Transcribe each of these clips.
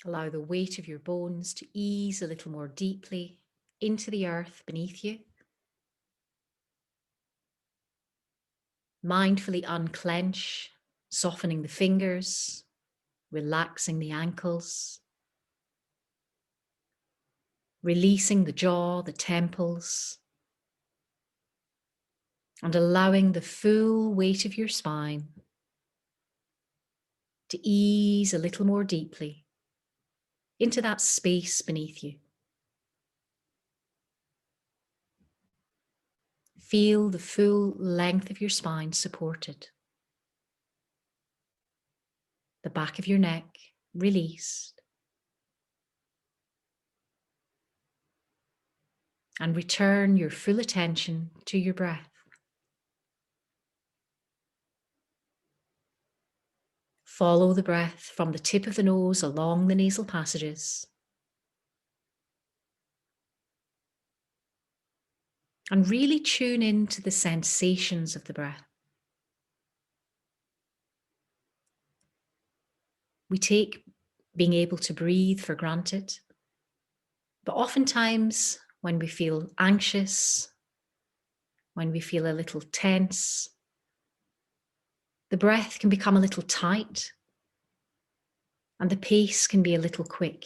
Allow the weight of your bones to ease a little more deeply into the earth beneath you. Mindfully unclench, softening the fingers, relaxing the ankles, releasing the jaw, the temples, and allowing the full weight of your spine to ease a little more deeply into that space beneath you. Feel the full length of your spine supported. The back of your neck released. And return your full attention to your breath. Follow the breath from the tip of the nose along the nasal passages. And really tune into the sensations of the breath. We take being able to breathe for granted, but oftentimes when we feel anxious, when we feel a little tense, the breath can become a little tight and the pace can be a little quick.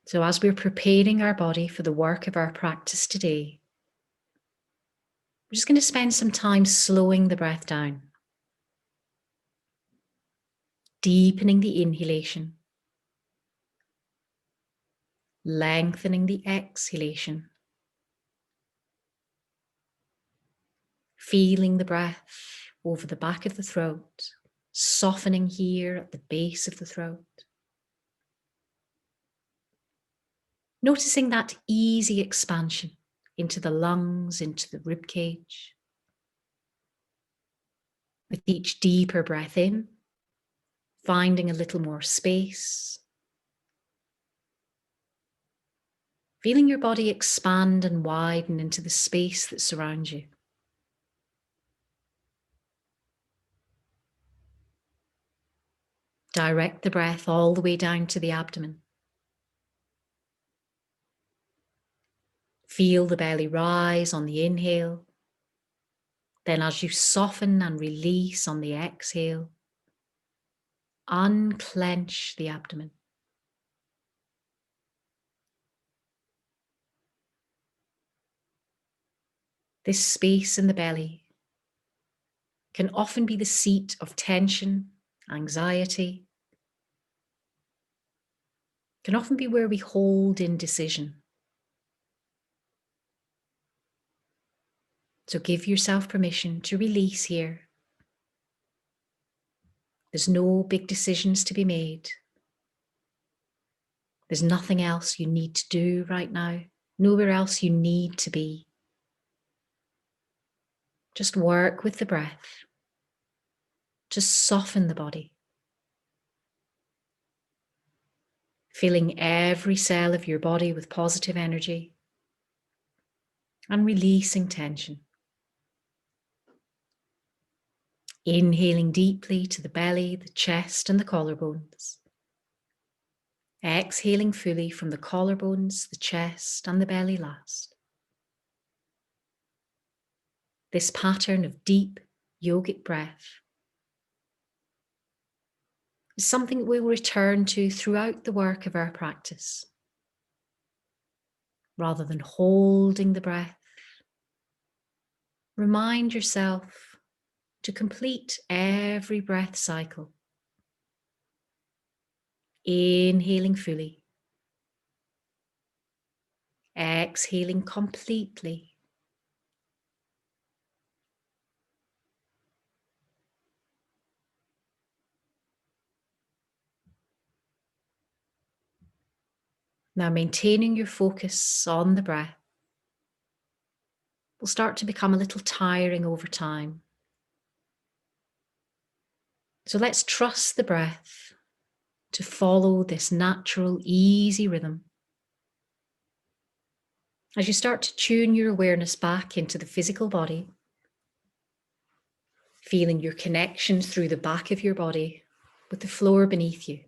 So as we're preparing our body for the work of our practice today, we're just going to spend some time slowing the breath down, deepening the inhalation, lengthening the exhalation, feeling the breath over the back of the throat, softening here at the base of the throat. Noticing that easy expansion into the lungs, into the rib cage. With each deeper breath in, finding a little more space. Feeling your body expand and widen into the space that surrounds you. Direct the breath all the way down to the abdomen. Feel the belly rise on the inhale. Then as you soften and release on the exhale, unclench the abdomen. This space in the belly can often be the seat of tension, anxiety. Can often be where we hold indecision. So give yourself permission to release here. There's no big decisions to be made. There's nothing else you need to do right now. Nowhere else you need to be. Just work with the breath. Just soften the body. Filling every cell of your body with positive energy and releasing tension. Inhaling deeply to the belly, the chest, and the collarbones. Exhaling fully from the collarbones, the chest, and the belly last. This pattern of deep yogic breath is something we will return to throughout the work of our practice. Rather than holding the breath, remind yourself to complete every breath cycle. Inhaling fully. Exhaling completely. Now maintaining your focus on the breath will start to become a little tiring over time. So let's trust the breath to follow this natural, easy rhythm. As you start to tune your awareness back into the physical body, feeling your connection through the back of your body with the floor beneath you.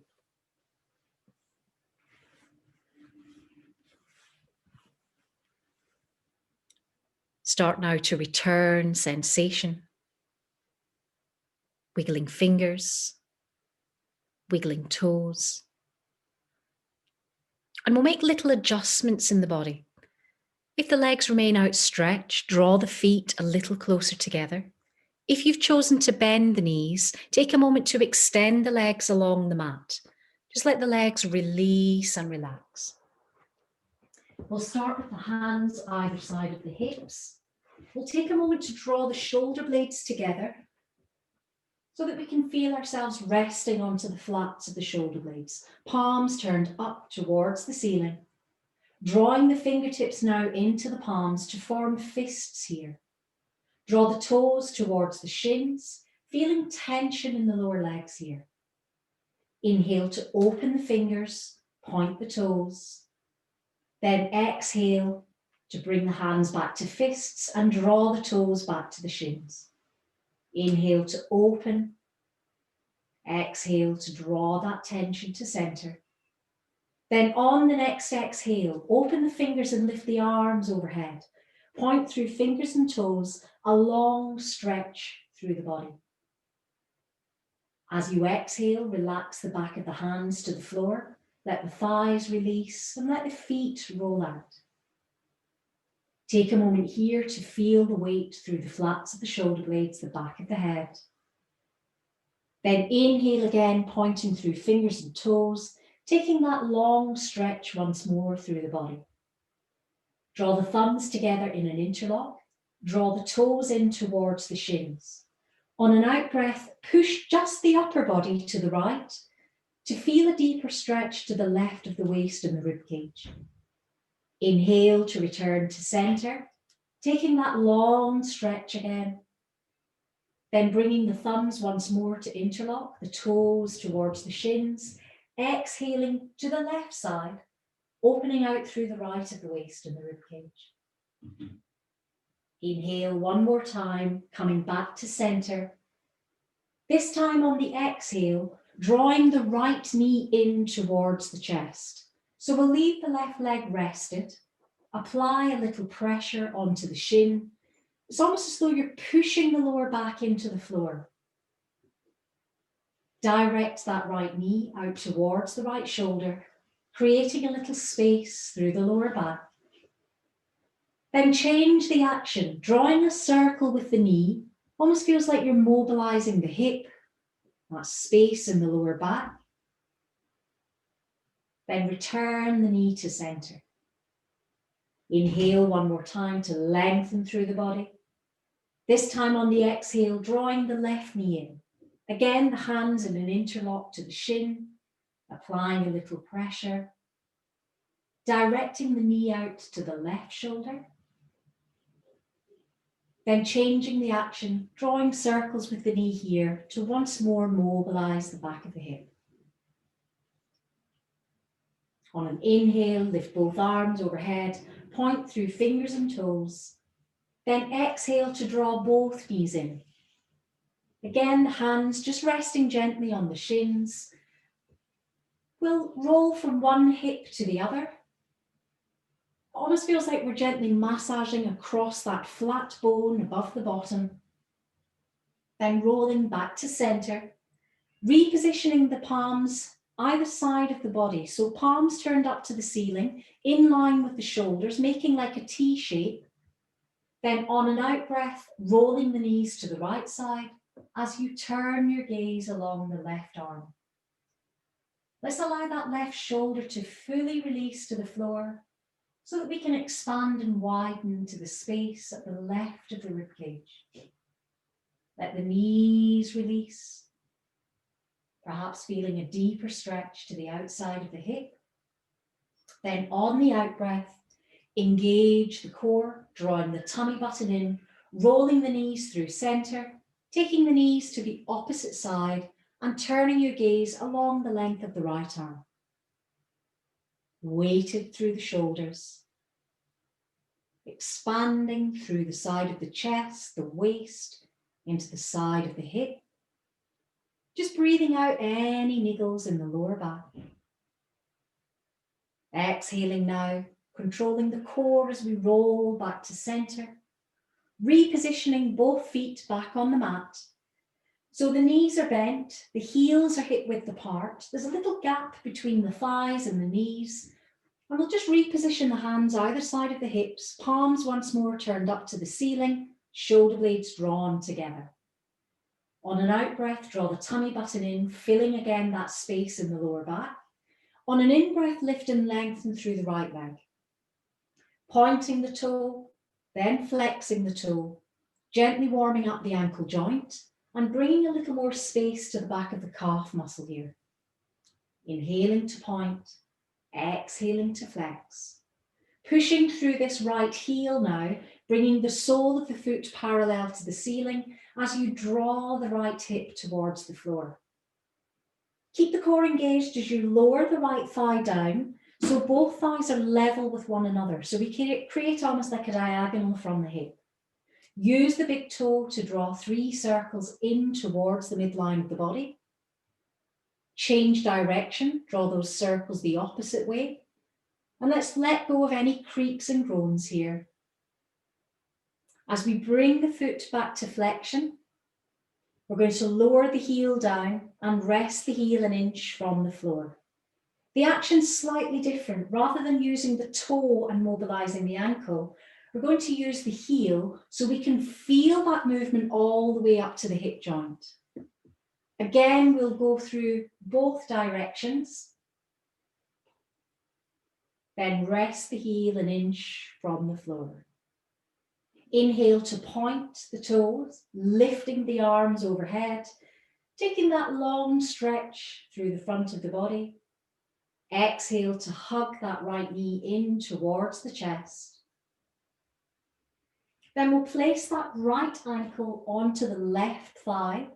Start now to return sensation, wiggling fingers, wiggling toes. And we'll make little adjustments in the body. If the legs remain outstretched, draw the feet a little closer together. If you've chosen to bend the knees, take a moment to extend the legs along the mat. Just let the legs release and relax. We'll start with the hands either side of the hips. We'll take a moment to draw the shoulder blades together so that we can feel ourselves resting onto the flats of the shoulder blades, palms turned up towards the ceiling. Drawing the fingertips now into the palms to form fists here. Draw the toes towards the shins, feeling tension in the lower legs here. Inhale to open the fingers, point the toes. Then exhale to bring the hands back to fists and draw the toes back to the shins. Inhale to open. Exhale to draw that tension to center. Then on the next exhale, open the fingers and lift the arms overhead. Point through fingers and toes, a long stretch through the body. As you exhale, relax the back of the hands to the floor. Let the thighs release and let the feet roll out. Take a moment here to feel the weight through the flats of the shoulder blades, the back of the head. Then inhale again, pointing through fingers and toes, taking that long stretch once more through the body. Draw the thumbs together in an interlock. Draw the toes in towards the shins. On an out breath, push just the upper body to the right to feel a deeper stretch to the left of the waist and the rib cage. Inhale to return to center, taking that long stretch again. Then bringing the thumbs once more to interlock, the toes towards the shins, exhaling to the left side, opening out through the right of the waist and the rib cage. Inhale one more time, coming back to center. This time on the exhale, drawing the right knee in towards the chest. So we'll leave the left leg rested, apply a little pressure onto the shin. It's almost as though you're pushing the lower back into the floor. Direct that right knee out towards the right shoulder, creating a little space through the lower back. Then change the action, drawing a circle with the knee. Almost feels like you're mobilizing the hip, that space in the lower back. Then return the knee to center. Inhale one more time to lengthen through the body. This time on the exhale, drawing the left knee in. Again, the hands in an interlock to the shin, applying a little pressure. Directing the knee out to the left shoulder. Then changing the action, drawing circles with the knee here to once more mobilize the back of the hip. On an inhale, lift both arms overhead, point through fingers and toes. Then exhale to draw both knees in. Again, the hands just resting gently on the shins. We'll roll from one hip to the other. Almost feels like we're gently massaging across that flat bone above the bottom. Then rolling back to center, repositioning the palms either side of the body. So palms turned up to the ceiling, in line with the shoulders, making like a T shape. Then on an out breath, rolling the knees to the right side as you turn your gaze along the left arm. Let's allow that left shoulder to fully release to the floor so that we can expand and widen to the space at the left of the ribcage. Let the knees release, perhaps feeling a deeper stretch to the outside of the hip. Then on the out breath, engage the core, drawing the tummy button in, rolling the knees through center, taking the knees to the opposite side and turning your gaze along the length of the right arm. Weighted through the shoulders, expanding through the side of the chest, the waist, into the side of the hip. Just breathing out any niggles in the lower back. Exhaling now, controlling the core as we roll back to center. Repositioning both feet back on the mat. So the knees are bent, the heels are hip width apart. There's a little gap between the thighs and the knees. And we'll just reposition the hands either side of the hips, palms once more turned up to the ceiling, shoulder blades drawn together. On an out breath, draw the tummy button in, filling again that space in the lower back. On an in breath, lift and lengthen through the right leg. Pointing the toe, then flexing the toe, gently warming up the ankle joint and bringing a little more space to the back of the calf muscle here. Inhaling to point, exhaling to flex. Pushing through this right heel now, bringing the sole of the foot parallel to the ceiling as you draw the right hip towards the floor. Keep the core engaged as you lower the right thigh down, so both thighs are level with one another. So we create almost like a diagonal from the hip. Use the big toe to draw 3 circles in towards the midline of the body. Change direction, draw those circles the opposite way. And let's let go of any creaks and groans here. As we bring the foot back to flexion, we're going to lower the heel down and rest the heel an inch from the floor. The action's slightly different. Rather than using the toe and mobilizing the ankle, we're going to use the heel so we can feel that movement all the way up to the hip joint. Again, we'll go through both directions. Then rest the heel an inch from the floor. Inhale to point the toes, lifting the arms overhead, taking that long stretch through the front of the body. Exhale to hug that right knee in towards the chest. Then we'll place that right ankle onto the left thigh.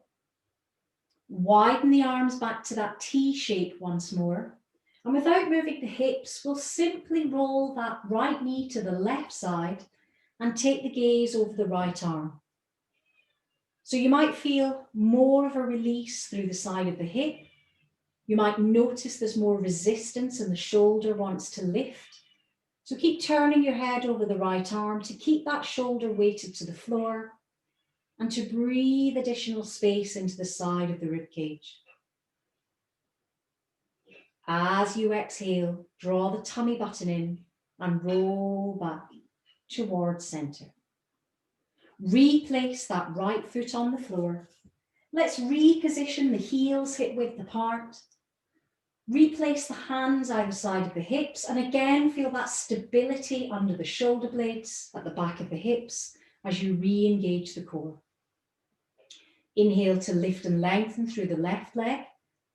Widen the arms back to that T shape once more. And without moving the hips, we'll simply roll that right knee to the left side and take the gaze over the right arm. So you might feel more of a release through the side of the hip. You might notice there's more resistance and the shoulder wants to lift. So keep turning your head over the right arm to keep that shoulder weighted to the floor and to breathe additional space into the side of the rib cage. As you exhale, draw the tummy button in and roll back towards center. Replace that right foot on the floor. Let's reposition the heels hip width apart. Replace the hands either side of the hips and again feel that stability under the shoulder blades at the back of the hips as you re-engage the core. Inhale to lift and lengthen through the left leg,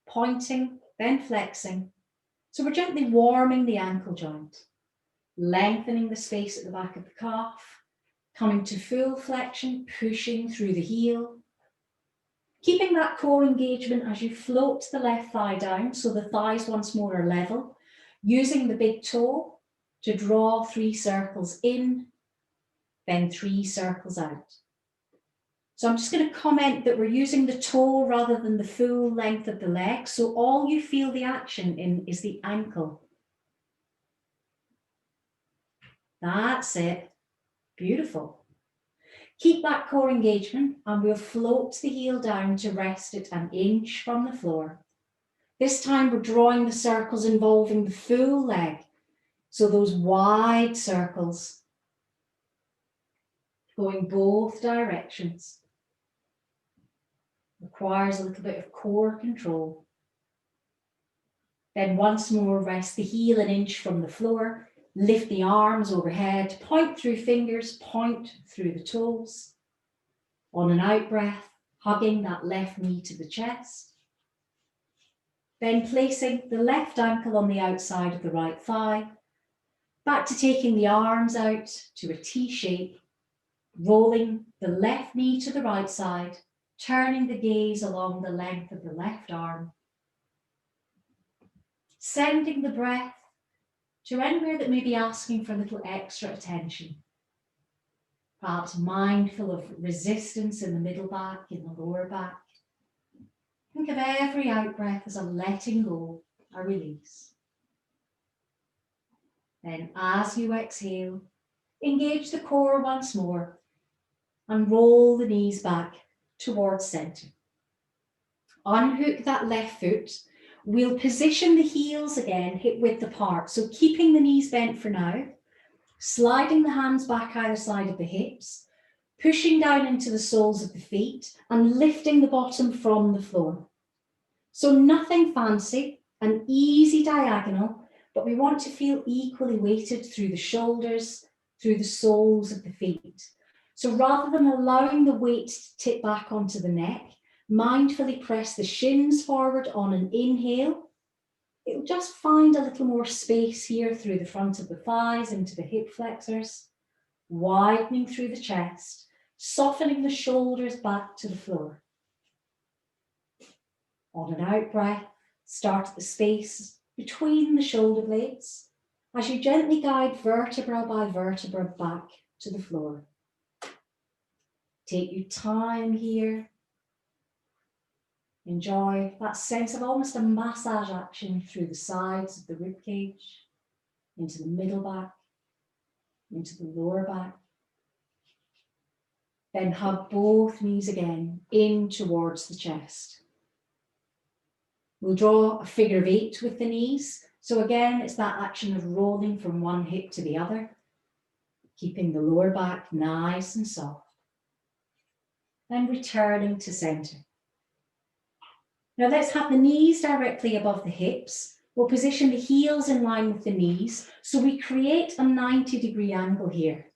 pointing, then flexing. So we're gently warming the ankle joint, lengthening the space at the back of the calf, coming to full flexion, pushing through the heel. Keeping that core engagement as you float the left thigh down so the thighs once more are level, using the big toe to draw 3 circles in, then 3 circles out. So I'm just going to comment that we're using the toe rather than the full length of the leg. So all you feel the action in is the ankle. That's it. Beautiful. Keep that core engagement and we'll float the heel down to rest it an inch from the floor. This time we're drawing the circles involving the full leg. So those wide circles going both directions. Requires a little bit of core control. Then once more, rest the heel an inch from the floor. Lift the arms overhead, point through fingers, point through the toes. On an out breath, hugging that left knee to the chest. Then placing the left ankle on the outside of the right thigh. Back to taking the arms out to a T shape. Rolling the left knee to the right side. Turning the gaze along the length of the left arm. Sending the breath to anywhere that may be asking for a little extra attention. Perhaps mindful of resistance in the middle back, in the lower back. Think of every out-breath as a letting go, a release. Then as you exhale, engage the core once more and roll the knees back towards centre. Unhook that left foot. We'll position the heels again, hip width apart. So keeping the knees bent for now, sliding the hands back either side of the hips, pushing down into the soles of the feet and lifting the bottom from the floor. So nothing fancy, an easy diagonal, but we want to feel equally weighted through the shoulders, through the soles of the feet. So rather than allowing the weight to tip back onto the neck, mindfully press the shins forward on an inhale. It'll just find a little more space here through the front of the thighs into the hip flexors, widening through the chest, softening the shoulders back to the floor. On an out breath, start at the space between the shoulder blades as you gently guide vertebra by vertebra back to the floor. Take your time here. Enjoy that sense of almost a massage action through the sides of the rib cage, into the middle back, into the lower back. Then hug both knees again in towards the chest. We'll draw a figure of 8 with the knees. So again, it's that action of rolling from one hip to the other, keeping the lower back nice and soft. Then returning to centre. Now let's have the knees directly above the hips. We'll position the heels in line with the knees, so we create a 90-degree angle here.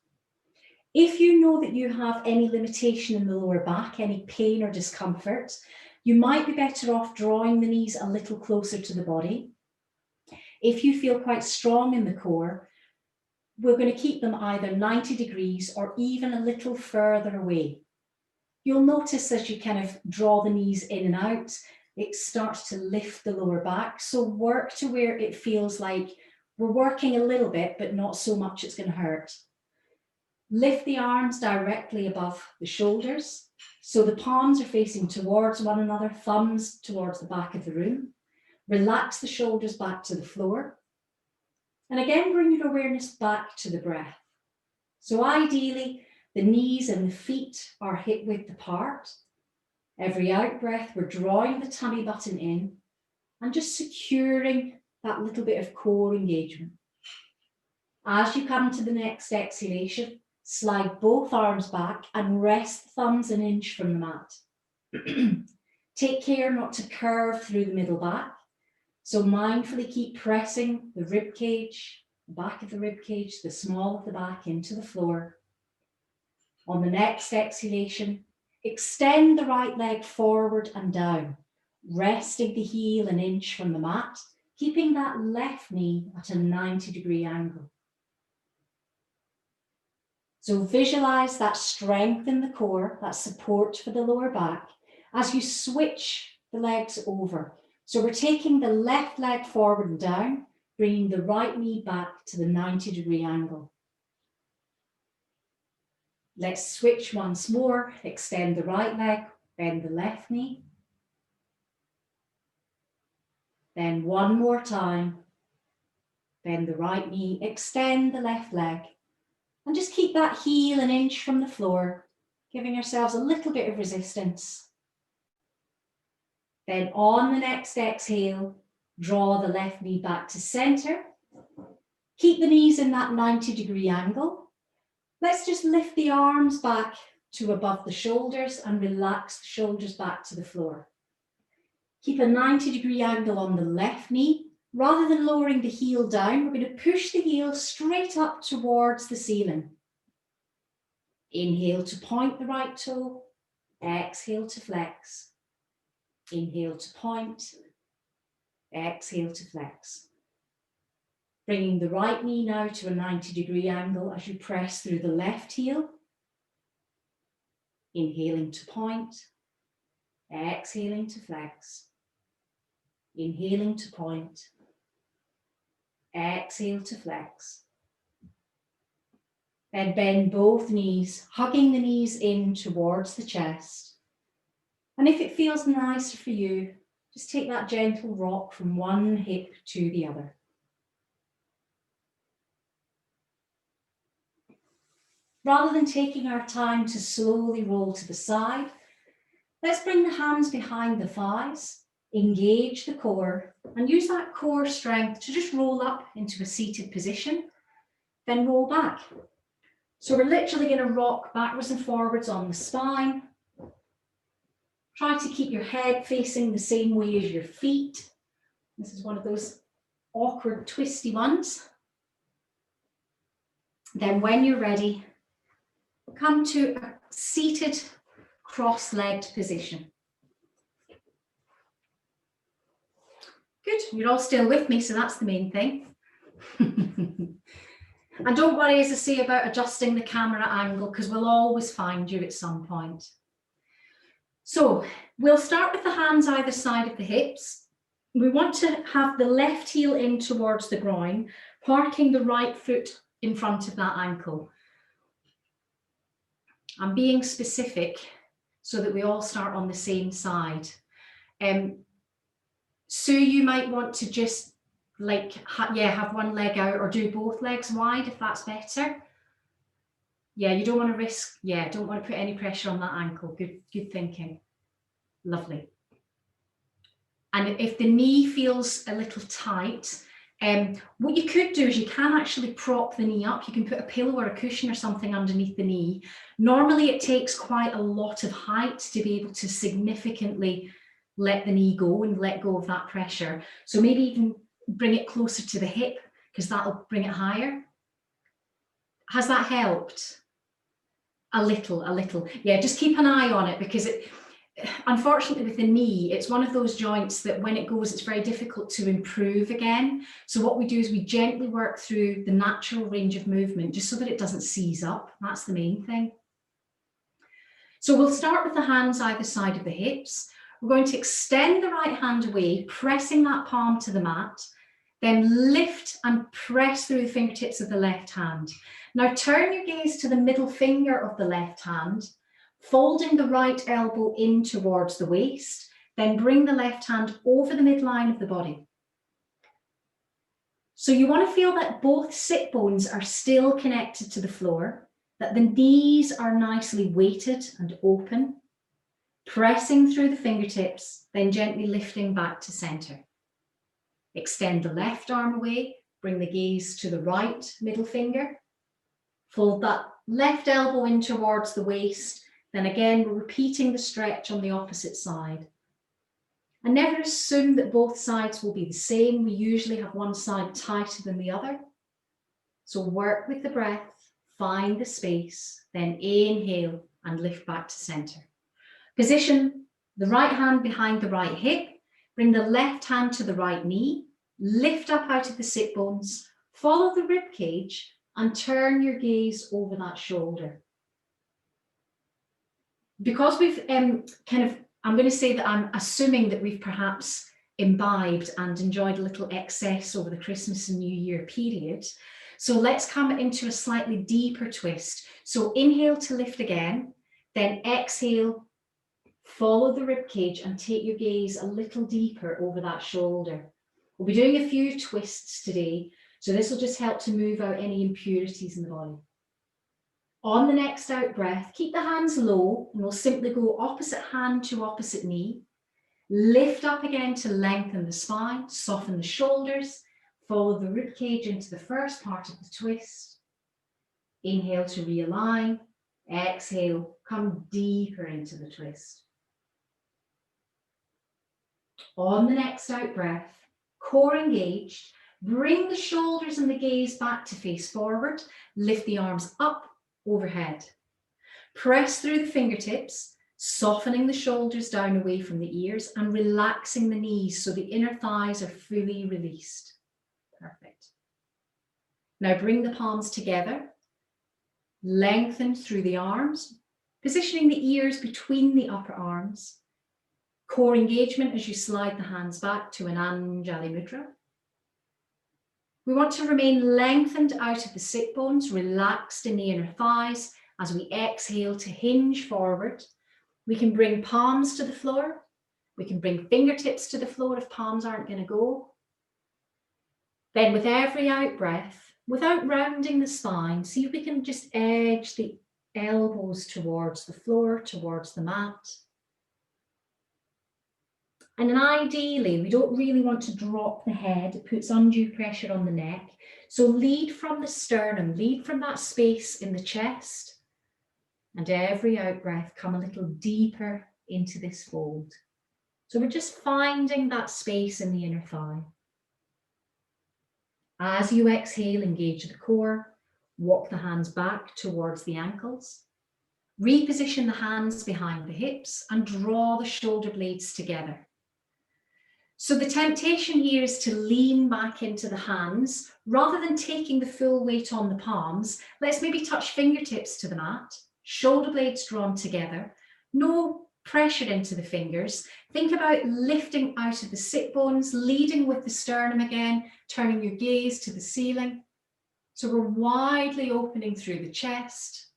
If you know that you have any limitation in the lower back, any pain or discomfort, you might be better off drawing the knees a little closer to the body. If you feel quite strong in the core, we're going to keep them either 90 degrees or even a little further away. You'll notice as you kind of draw the knees in and out, it starts to lift the lower back. So work to where it feels like we're working a little bit, but not so much it's going to hurt. Lift the arms directly above the shoulders. So the palms are facing towards one another, thumbs towards the back of the room. Relax the shoulders back to the floor. And again, bring your awareness back to the breath. So ideally, the knees and the feet are hip width apart. Every out breath, we're drawing the tummy button in and just securing that little bit of core engagement. As you come to the next exhalation, slide both arms back and rest the thumbs an inch from the mat. Take care not to curve through the middle back. So mindfully keep pressing the rib cage, the back of the rib cage, the small of the back into the floor. On the next exhalation, extend the right leg forward and down, resting the heel an inch from the mat, keeping that left knee at a 90-degree angle. So visualize that strength in the core, that support for the lower back, as you switch the legs over. So we're taking the left leg forward and down, bringing the right knee back to the 90-degree angle. Let's switch once more, extend the right leg, bend the left knee. Then one more time, bend the right knee, extend the left leg, and just keep that heel an inch from the floor, giving ourselves a little bit of resistance. Then on the next exhale, draw the left knee back to center. Keep the knees in that 90-degree angle. Let's just lift the arms back to above the shoulders and relax the shoulders back to the floor. Keep a 90-degree angle on the left knee. Rather than lowering the heel down, we're going to push the heel straight up towards the ceiling. Inhale to point the right toe. Exhale to flex. Inhale to point. Exhale to flex. Bringing the right knee now to a 90-degree angle as you press through the left heel. Inhaling to point. Exhaling to flex. Inhaling to point. Exhale to flex. Then bend both knees, hugging the knees in towards the chest. And if it feels nicer for you, just take that gentle rock from one hip to the other. Rather than taking our time to slowly roll to the side, let's bring the hands behind the thighs, engage the core, and use that core strength to just roll up into a seated position, then roll back. So we're literally going to rock backwards and forwards on the spine. Try to keep your head facing the same way as your feet. This is one of those awkward, twisty ones. Then when you're ready, come to a seated, cross-legged position. Good, you're all still with me, so that's the main thing. And don't worry, as I say, about adjusting the camera angle, because we'll always find you at some point. So we'll start with the hands either side of the hips. We want to have the left heel in towards the groin, parking the right foot in front of that ankle. I'm being specific so that we all start on the same side. So you might want to just have one leg out or do both legs wide if that's better. Yeah, you don't want to risk, don't want to put any pressure on that ankle. Good thinking. Lovely. And if the knee feels a little tight, what you could do is you can actually prop the knee up. You can put a pillow or a cushion or something underneath the knee. Normally it takes quite a lot of height to be able to significantly let the knee go and let go of that pressure. So maybe even bring it closer to the hip, because that'll bring it higher. Has that helped? A little. Yeah, just keep an eye on it, because unfortunately with the knee, it's one of those joints that when it goes, it's very difficult to improve again. So what we do is we gently work through the natural range of movement just so that it doesn't seize up. That's the main thing. So we'll start with the hands either side of the hips. We're going to extend the right hand away, pressing that palm to the mat, then lift and press through the fingertips of the left hand. Now turn your gaze to the middle finger of the left hand, folding the right elbow in towards the waist, then bring the left hand over the midline of the body. So you want to feel that both sit bones are still connected to the floor, that the knees are nicely weighted and open, pressing through the fingertips, then gently lifting back to center. Extend the left arm away, bring the gaze to the right middle finger, fold that left elbow in towards the waist, then again we're repeating the stretch on the opposite side. And never assume that both sides will be the same. We usually have one side tighter than the other. So work with the breath, find the space, then inhale and lift back to center. Position the right hand behind the right hip, bring the left hand to the right knee, lift up out of the sit bones, follow the rib cage and turn your gaze over that shoulder. Because we've I'm going to say that I'm assuming that we've perhaps imbibed and enjoyed a little excess over the Christmas and New Year period. So let's come into a slightly deeper twist. So inhale to lift again, then exhale, follow the rib cage and take your gaze a little deeper over that shoulder. We'll be doing a few twists today, so this will just help to move out any impurities in the body. On the next out breath, keep the hands low and we'll simply go opposite hand to opposite knee. Lift up again to lengthen the spine, soften the shoulders, follow the rib cage into the first part of the twist. Inhale to realign, exhale, come deeper into the twist. On the next out breath, core engaged, bring the shoulders and the gaze back to face forward, lift the arms up overhead. Press through the fingertips, softening the shoulders down away from the ears and relaxing the knees so the inner thighs are fully released. Perfect. Now bring the palms together, lengthen through the arms, positioning the ears between the upper arms. Core engagement as you slide the hands back to an Anjali Mudra. We want to remain lengthened out of the sit bones, relaxed in the inner thighs as we exhale to hinge forward. We can bring palms to the floor. We can bring fingertips to the floor if palms aren't going to go. Then with every out breath, without rounding the spine, see if we can just edge the elbows towards the floor, towards the mat. And then ideally, we don't really want to drop the head. It puts undue pressure on the neck. So lead from the sternum, lead from that space in the chest. And every out breath, come a little deeper into this fold. So we're just finding that space in the inner thigh. As you exhale, engage the core, walk the hands back towards the ankles, reposition the hands behind the hips and draw the shoulder blades together. So the temptation here is to lean back into the hands rather than taking the full weight on the palms. Let's maybe touch fingertips to the mat, shoulder blades drawn together, no pressure into the fingers. Think about lifting out of the sit bones, leading with the sternum again, turning your gaze to the ceiling. So we're widely opening through the chest,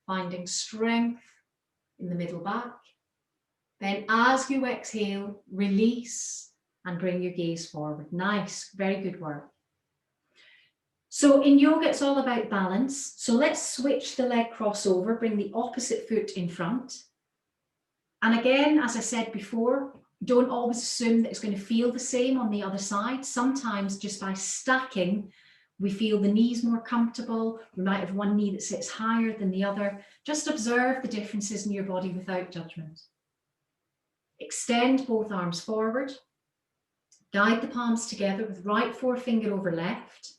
finding strength in the middle back. Then as you exhale, release and bring your gaze forward. Nice, very good work. So in yoga, it's all about balance. So let's switch the leg crossover, bring the opposite foot in front. And again, as I said before, don't always assume that it's going to feel the same on the other side. Sometimes just by stacking, we feel the knees more comfortable. We might have one knee that sits higher than the other. Just observe the differences in your body without judgment. Extend both arms forward. Guide the palms together with right forefinger over left,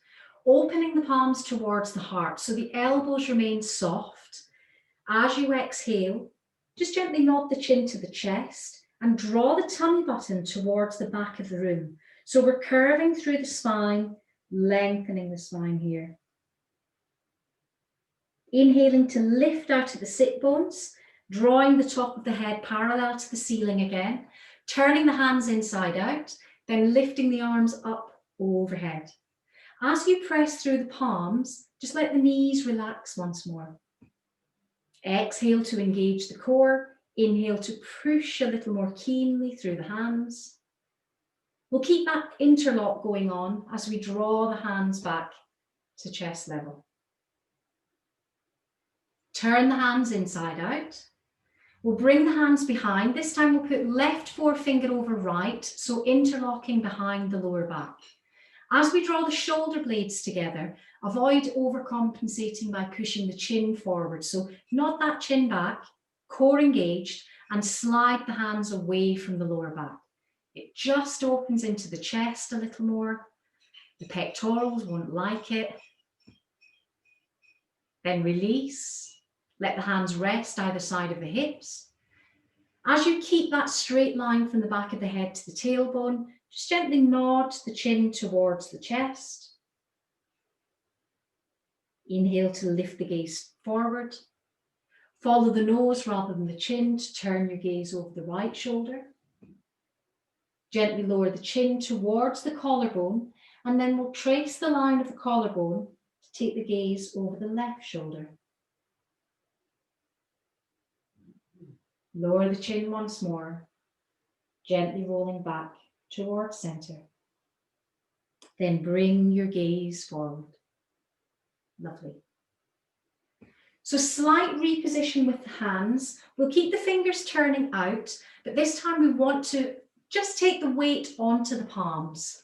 opening the palms towards the heart so the elbows remain soft. As you exhale, just gently nod the chin to the chest and draw the tummy button towards the back of the room. So we're curving through the spine, lengthening the spine here. Inhaling to lift out of the sit bones, drawing the top of the head parallel to the ceiling again, turning the hands inside out, then lifting the arms up overhead. As you press through the palms, just let the knees relax once more. Exhale to engage the core. Inhale to push a little more keenly through the hands. We'll keep that interlock going on as we draw the hands back to chest level. Turn the hands inside out. We'll bring the hands behind. This time we'll put left forefinger over right, so interlocking behind the lower back. As we draw the shoulder blades together, avoid overcompensating by pushing the chin forward. So nod that chin back, core engaged, and slide the hands away from the lower back. It just opens into the chest a little more. The pectorals won't like it. Then release. Let the hands rest either side of the hips. As you keep that straight line from the back of the head to the tailbone, just gently nod the chin towards the chest. Inhale to lift the gaze forward. Follow the nose rather than the chin to turn your gaze over the right shoulder. Gently lower the chin towards the collarbone, and then we'll trace the line of the collarbone to take the gaze over the left shoulder. Lower the chin once more, gently rolling back towards center. Then bring your gaze forward. Lovely. So slight reposition with the hands. We'll keep the fingers turning out, but this time we want to just take the weight onto the palms.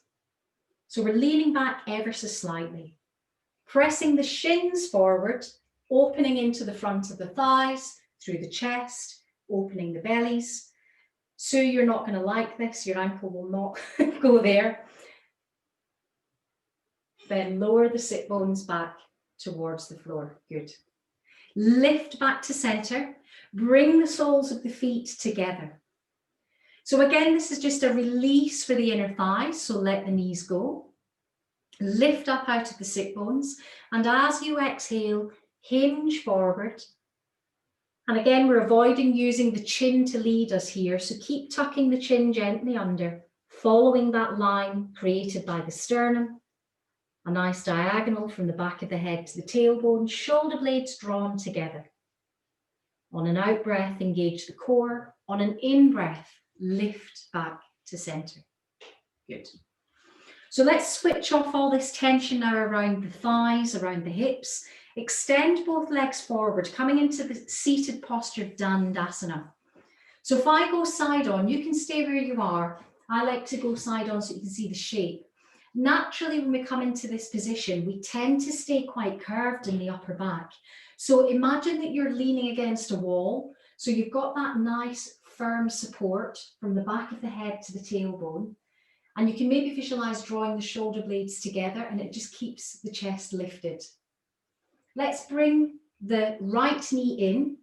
So we're leaning back ever so slightly, pressing the shins forward, opening into the front of the thighs, through the chest, opening the bellies. Sue, you're not going to like this. Your ankle will not go there. Then lower the sit bones back towards the floor. Good. Lift back to center. Bring the soles of the feet together. So again, this is just a release for the inner thighs. So let the knees go. Lift up out of the sit bones. And as you exhale, hinge forward. And again, we're avoiding using the chin to lead us here. So keep tucking the chin gently under, following that line created by the sternum. A nice diagonal from the back of the head to the tailbone, shoulder blades drawn together. On an out breath, engage the core. On an in breath, lift back to center. Good. So let's switch off all this tension now around the thighs, around the hips. Extend both legs forward, coming into the seated posture of Dandasana. So if I go side on, you can stay where you are. I like to go side on so you can see the shape. Naturally, when we come into this position, we tend to stay quite curved in the upper back. So imagine that you're leaning against a wall. So you've got that nice firm support from the back of the head to the tailbone. And you can maybe visualize drawing the shoulder blades together, and it just keeps the chest lifted. Let's bring the right knee in,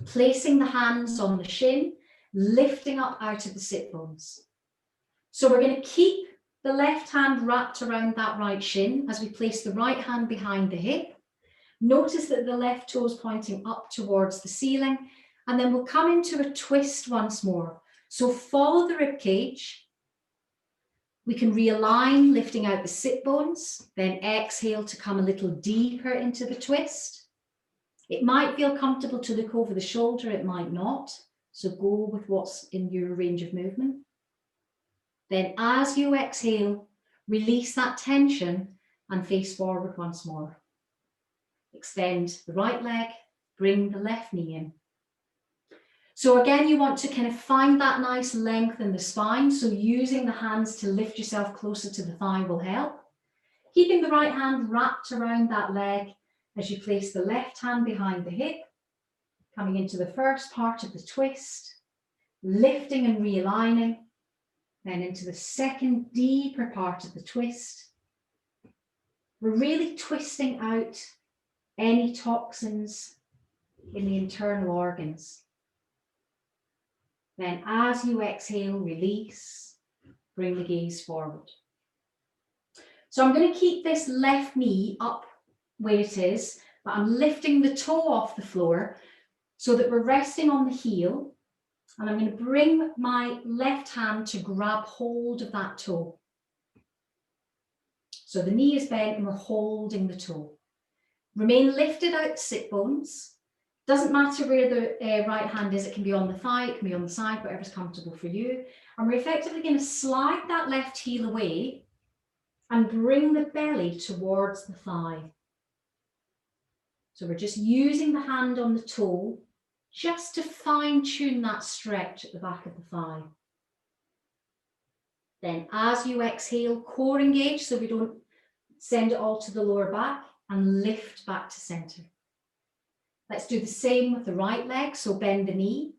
placing the hands on the shin, lifting up out of the sit bones. So we're going to keep the left hand wrapped around that right shin as we place the right hand behind the hip. Notice that the left toe is pointing up towards the ceiling, and then we'll come into a twist once more. So follow the rib cage. We can realign, lifting out the sit bones, then exhale to come a little deeper into the twist. It might feel comfortable to look over the shoulder, it might not. So go with what's in your range of movement. Then as you exhale, release that tension and face forward once more. Extend the right leg, bring the left knee in. So again, you want to kind of find that nice length in the spine. So using the hands to lift yourself closer to the thigh will help. Keeping the right hand wrapped around that leg as you place the left hand behind the hip, coming into the first part of the twist, lifting and realigning, then into the second deeper part of the twist. We're really twisting out any toxins in the internal organs. Then as you exhale, release, bring the gaze forward. So I'm going to keep this left knee up where it is, but I'm lifting the toe off the floor so that we're resting on the heel. And I'm going to bring my left hand to grab hold of that toe. So the knee is bent and we're holding the toe. Remain lifted out the sit bones. Doesn't matter where the right hand is, it can be on the thigh, it can be on the side, whatever's comfortable for you. And we're effectively going to slide that left heel away and bring the belly towards the thigh. So we're just using the hand on the toe just to fine tune that stretch at the back of the thigh. Then as you exhale, core engage so we don't send it all to the lower back, and lift back to center. Let's do the same with the right leg. So bend the knee,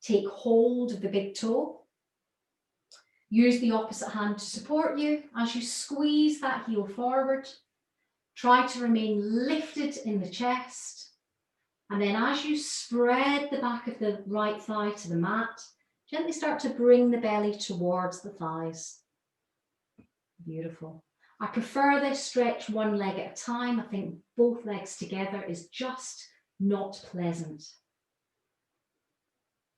take hold of the big toe. Use the opposite hand to support you as you squeeze that heel forward. Try to remain lifted in the chest. And then as you spread the back of the right thigh to the mat, gently start to bring the belly towards the thighs. Beautiful. I prefer this stretch one leg at a time. I think both legs together is just not pleasant.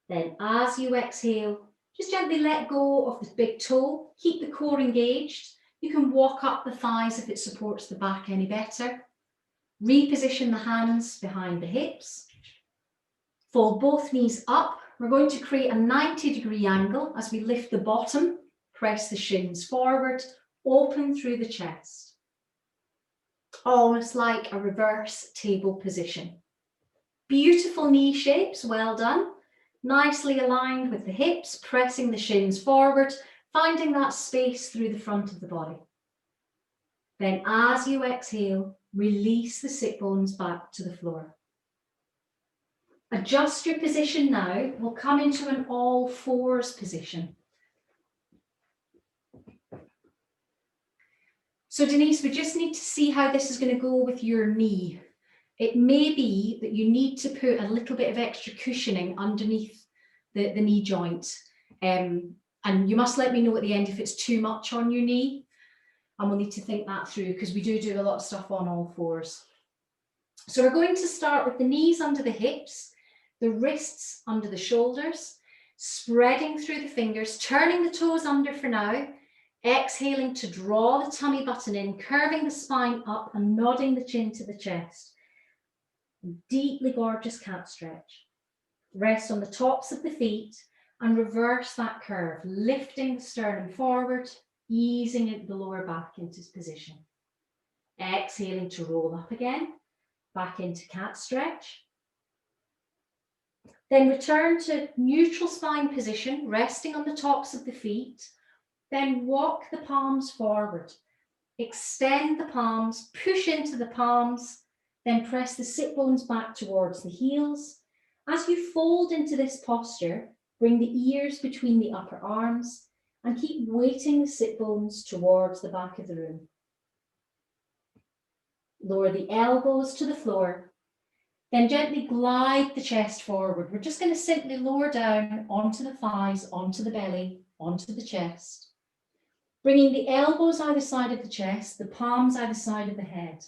Then as you exhale, just gently let go of the big toe. Keep the core engaged. You can walk up the thighs if it supports the back any better. Reposition the hands behind the hips. Fold both knees up. We're going to create a 90-degree angle as we lift the bottom, press the shins forward, open through the chest. Almost like a reverse table position. Beautiful knee shapes, well done. Nicely aligned with the hips, pressing the shins forward, finding that space through the front of the body. Then as you exhale, release the sit bones back to the floor. Adjust your position now. We'll come into an all fours position. So Denise, we just need to see how this is going to go with your knee. It may be that you need to put a little bit of extra cushioning underneath the knee joint. And you must let me know at the end if it's too much on your knee. And we'll need to think that through because we do a lot of stuff on all fours. So we're going to start with the knees under the hips, the wrists under the shoulders, spreading through the fingers, turning the toes under for now, exhaling to draw the tummy button in, curving the spine up and nodding the chin to the chest. Deeply gorgeous cat stretch. Rest on the tops of the feet and reverse that curve, lifting the sternum forward, easing the lower back into position. Exhaling to roll up again, back into cat stretch. Then return to neutral spine position, resting on the tops of the feet. Then walk the palms forward. Extend the palms, push into the palms, then press the sit bones back towards the heels. As you fold into this posture, bring the ears between the upper arms and keep weighting the sit bones towards the back of the room. Lower the elbows to the floor, then gently glide the chest forward. We're just going to simply lower down onto the thighs, onto the belly, onto the chest. Bringing the elbows either side of the chest, the palms either side of the head.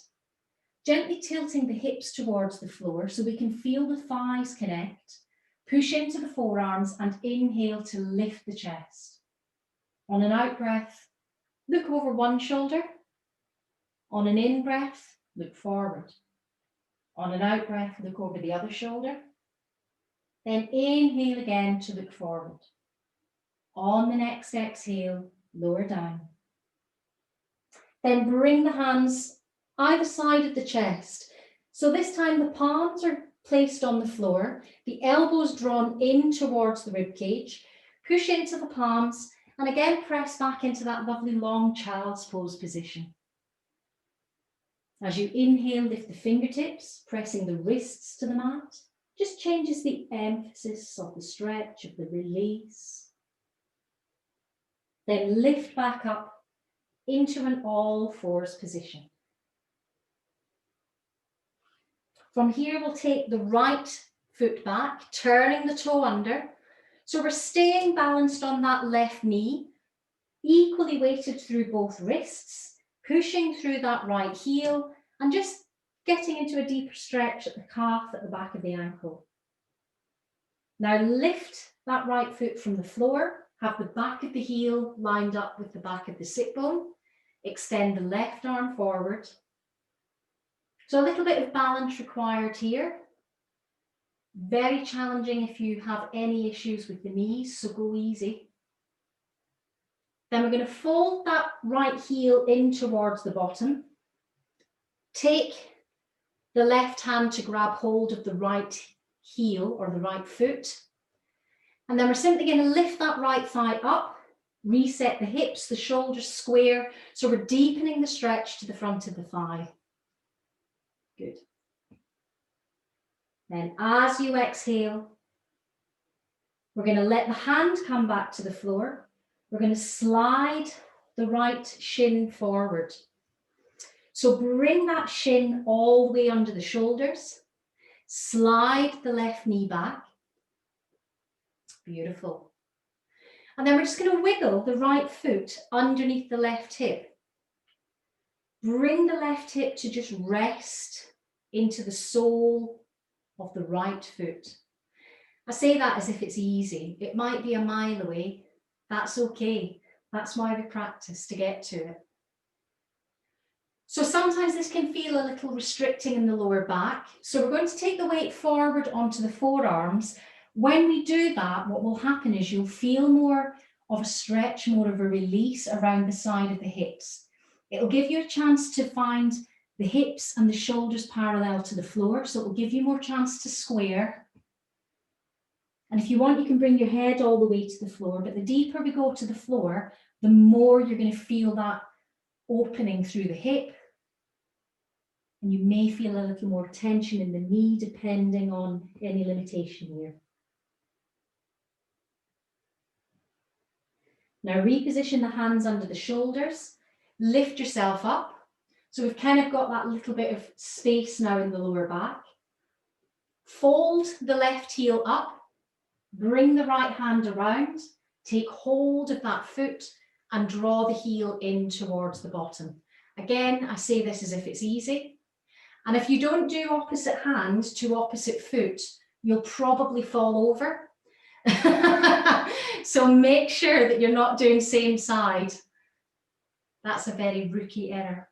Gently tilting the hips towards the floor so we can feel the thighs connect. Push into the forearms and inhale to lift the chest. On an out breath, look over one shoulder. On an in breath, look forward. On an out breath, look over the other shoulder. Then inhale again to look forward. On the next exhale, lower down. Then bring the hands either side of the chest. So this time the palms are placed on the floor, the elbows drawn in towards the rib cage. Push into the palms and again press back into that lovely long child's pose position. As you inhale, lift the fingertips, pressing the wrists to the mat. Just changes the emphasis of the stretch, of the release. Then lift back up into an all fours position. From here, we'll take the right foot back, turning the toe under. So we're staying balanced on that left knee, equally weighted through both wrists, pushing through that right heel and just getting into a deeper stretch at the calf at the back of the ankle. Now lift that right foot from the floor, have the back of the heel lined up with the back of the sit bone, extend the left arm forward. So a little bit of balance required here. Very challenging if you have any issues with the knees, so go easy. Then we're going to fold that right heel in towards the bottom. Take the left hand to grab hold of the right heel or the right foot. And then we're simply going to lift that right thigh up, reset the hips, the shoulders square. So we're deepening the stretch to the front of the thigh. Good. Then as you exhale, we're going to let the hand come back to the floor. We're going to slide the right shin forward. So bring that shin all the way under the shoulders. Slide the left knee back. Beautiful. And then we're just going to wiggle the right foot underneath the left hip. Bring the left hip to just rest into the sole of the right foot. I say that as if it's easy. It might be a mile away. That's okay. That's why we practice, to get to it. So sometimes this can feel a little restricting in the lower back. So we're going to take the weight forward onto the forearms. When we do that, what will happen is you'll feel more of a stretch, more of a release around the side of the hips. It'll give you a chance to find the hips and the shoulders parallel to the floor. So it will give you more chance to square. And if you want, you can bring your head all the way to the floor, but the deeper we go to the floor, the more you're going to feel that opening through the hip. And you may feel a little more tension in the knee, depending on any limitation here. Now reposition the hands under the shoulders, lift yourself up. So we've kind of got that little bit of space now in the lower back. Fold the left heel up, bring the right hand around, take hold of that foot and draw the heel in towards the bottom. Again, I say this as if it's easy. And if you don't do opposite hand to opposite foot, you'll probably fall over. So make sure that you're not doing same side. That's a very rookie error.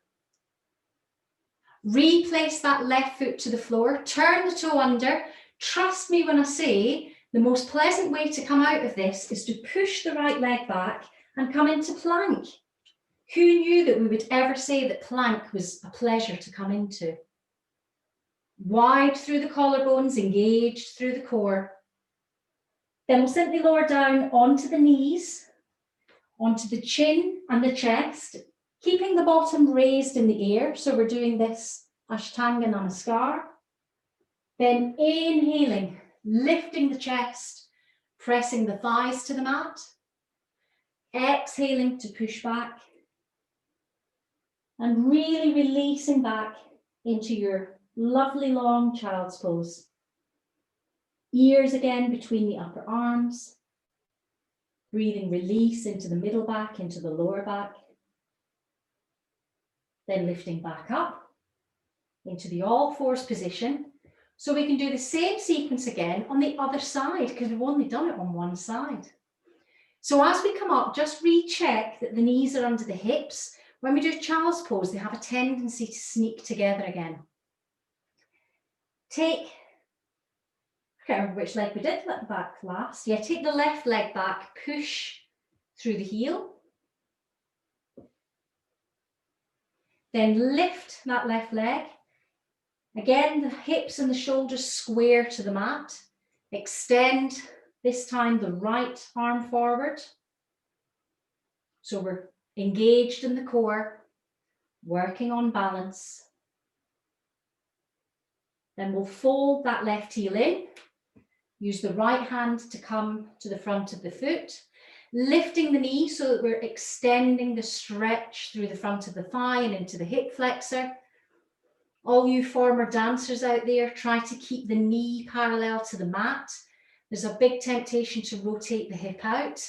Replace that left foot to the floor, turn the toe under. Trust me when I say the most pleasant way to come out of this is to push the right leg back and come into plank. Who knew that we would ever say that plank was a pleasure to come into? Wide through the collarbones, engaged through the core. Then we'll simply lower down onto the knees, onto the chin and the chest, keeping the bottom raised in the air. So we're doing this Ashtanga Namaskar. Then inhaling, lifting the chest, pressing the thighs to the mat. Exhaling to push back. And really releasing back into your lovely long child's pose. Ears again between the upper arms. Breathing release into the middle back, into the lower back. Then lifting back up into the all fours position. So we can do the same sequence again on the other side because we've only done it on one side. So as we come up, just recheck that the knees are under the hips. When we do child's pose, they have a tendency to sneak together again. Take, I can't remember which leg we did back last. Yeah, take the left leg back, push through the heel. Then lift that left leg. Again, the hips and the shoulders square to the mat. Extend, this time the right arm forward. So we're engaged in the core, working on balance. Then we'll fold that left heel in. Use the right hand to come to the front of the foot. Lifting the knee so that we're extending the stretch through the front of the thigh and into the hip flexor. All you former dancers out there, try to keep the knee parallel to the mat. There's a big temptation to rotate the hip out.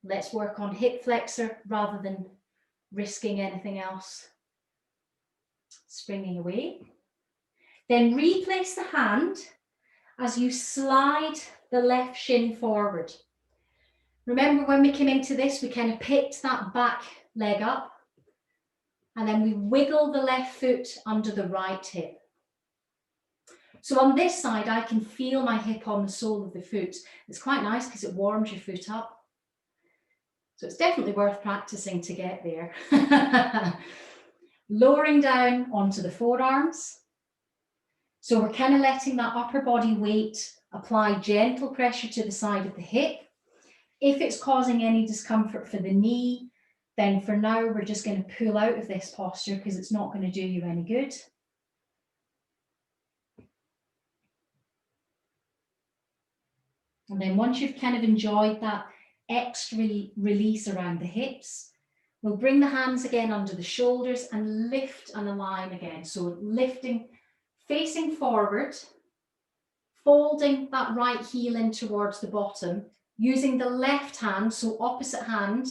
Let's work on hip flexor rather than risking anything else springing away. Then replace the hand as you slide the left shin forward. Remember when we came into this, we kind of picked that back leg up and then we wiggle the left foot under the right hip. So on this side, I can feel my hip on the sole of the foot. It's quite nice because it warms your foot up. So it's definitely worth practicing to get there. Lowering down onto the forearms. So we're kind of letting that upper body weight apply gentle pressure to the side of the hip. If it's causing any discomfort for the knee, then for now we're just going to pull out of this posture because it's not going to do you any good. And then once you've kind of enjoyed that extra release around the hips, we'll bring the hands again under the shoulders and lift and align again. So lifting, facing forward, folding that right heel in towards the bottom, using the left hand, so opposite hand,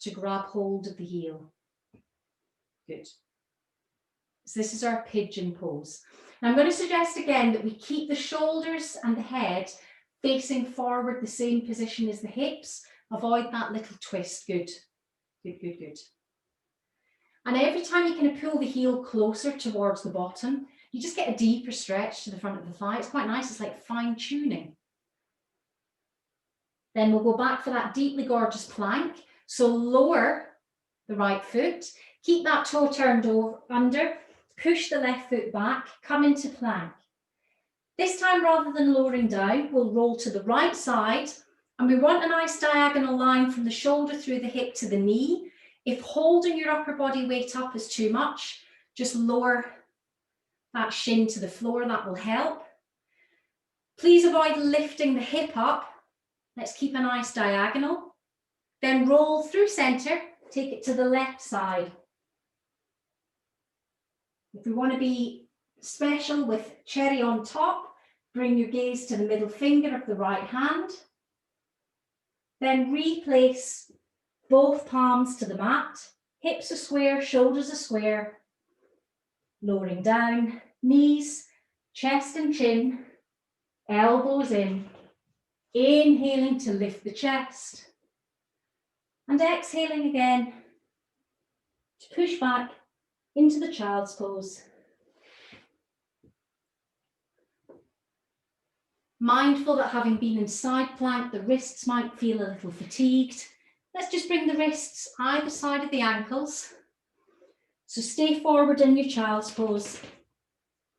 to grab hold of the heel. Good. So this is our pigeon pose. Now I'm going to suggest again that we keep the shoulders and the head facing forward, the same position as the hips. Avoid that little twist. Good, good, good, good. And every time you kind of pull the heel closer towards the bottom, you just get a deeper stretch to the front of the thigh. It's quite nice. It's like fine tuning. Then we'll go back for that deeply gorgeous plank. So lower the right foot, keep that toe turned over under, push the left foot back, come into plank. This time, rather than lowering down, we'll roll to the right side, and we want a nice diagonal line from the shoulder through the hip to the knee. If holding your upper body weight up is too much, just lower that shin to the floor, that will help. Please avoid lifting the hip up. Let's keep a nice diagonal. Then roll through center, take it to the left side. If we want to be special with cherry on top, bring your gaze to the middle finger of the right hand. Then replace both palms to the mat. Hips are square, shoulders are square. Lowering down, knees, chest and chin, elbows in. Inhaling to lift the chest. And exhaling again to push back into the child's pose. Mindful that having been in side plank, the wrists might feel a little fatigued. Let's just bring the wrists either side of the ankles. So stay forward in your child's pose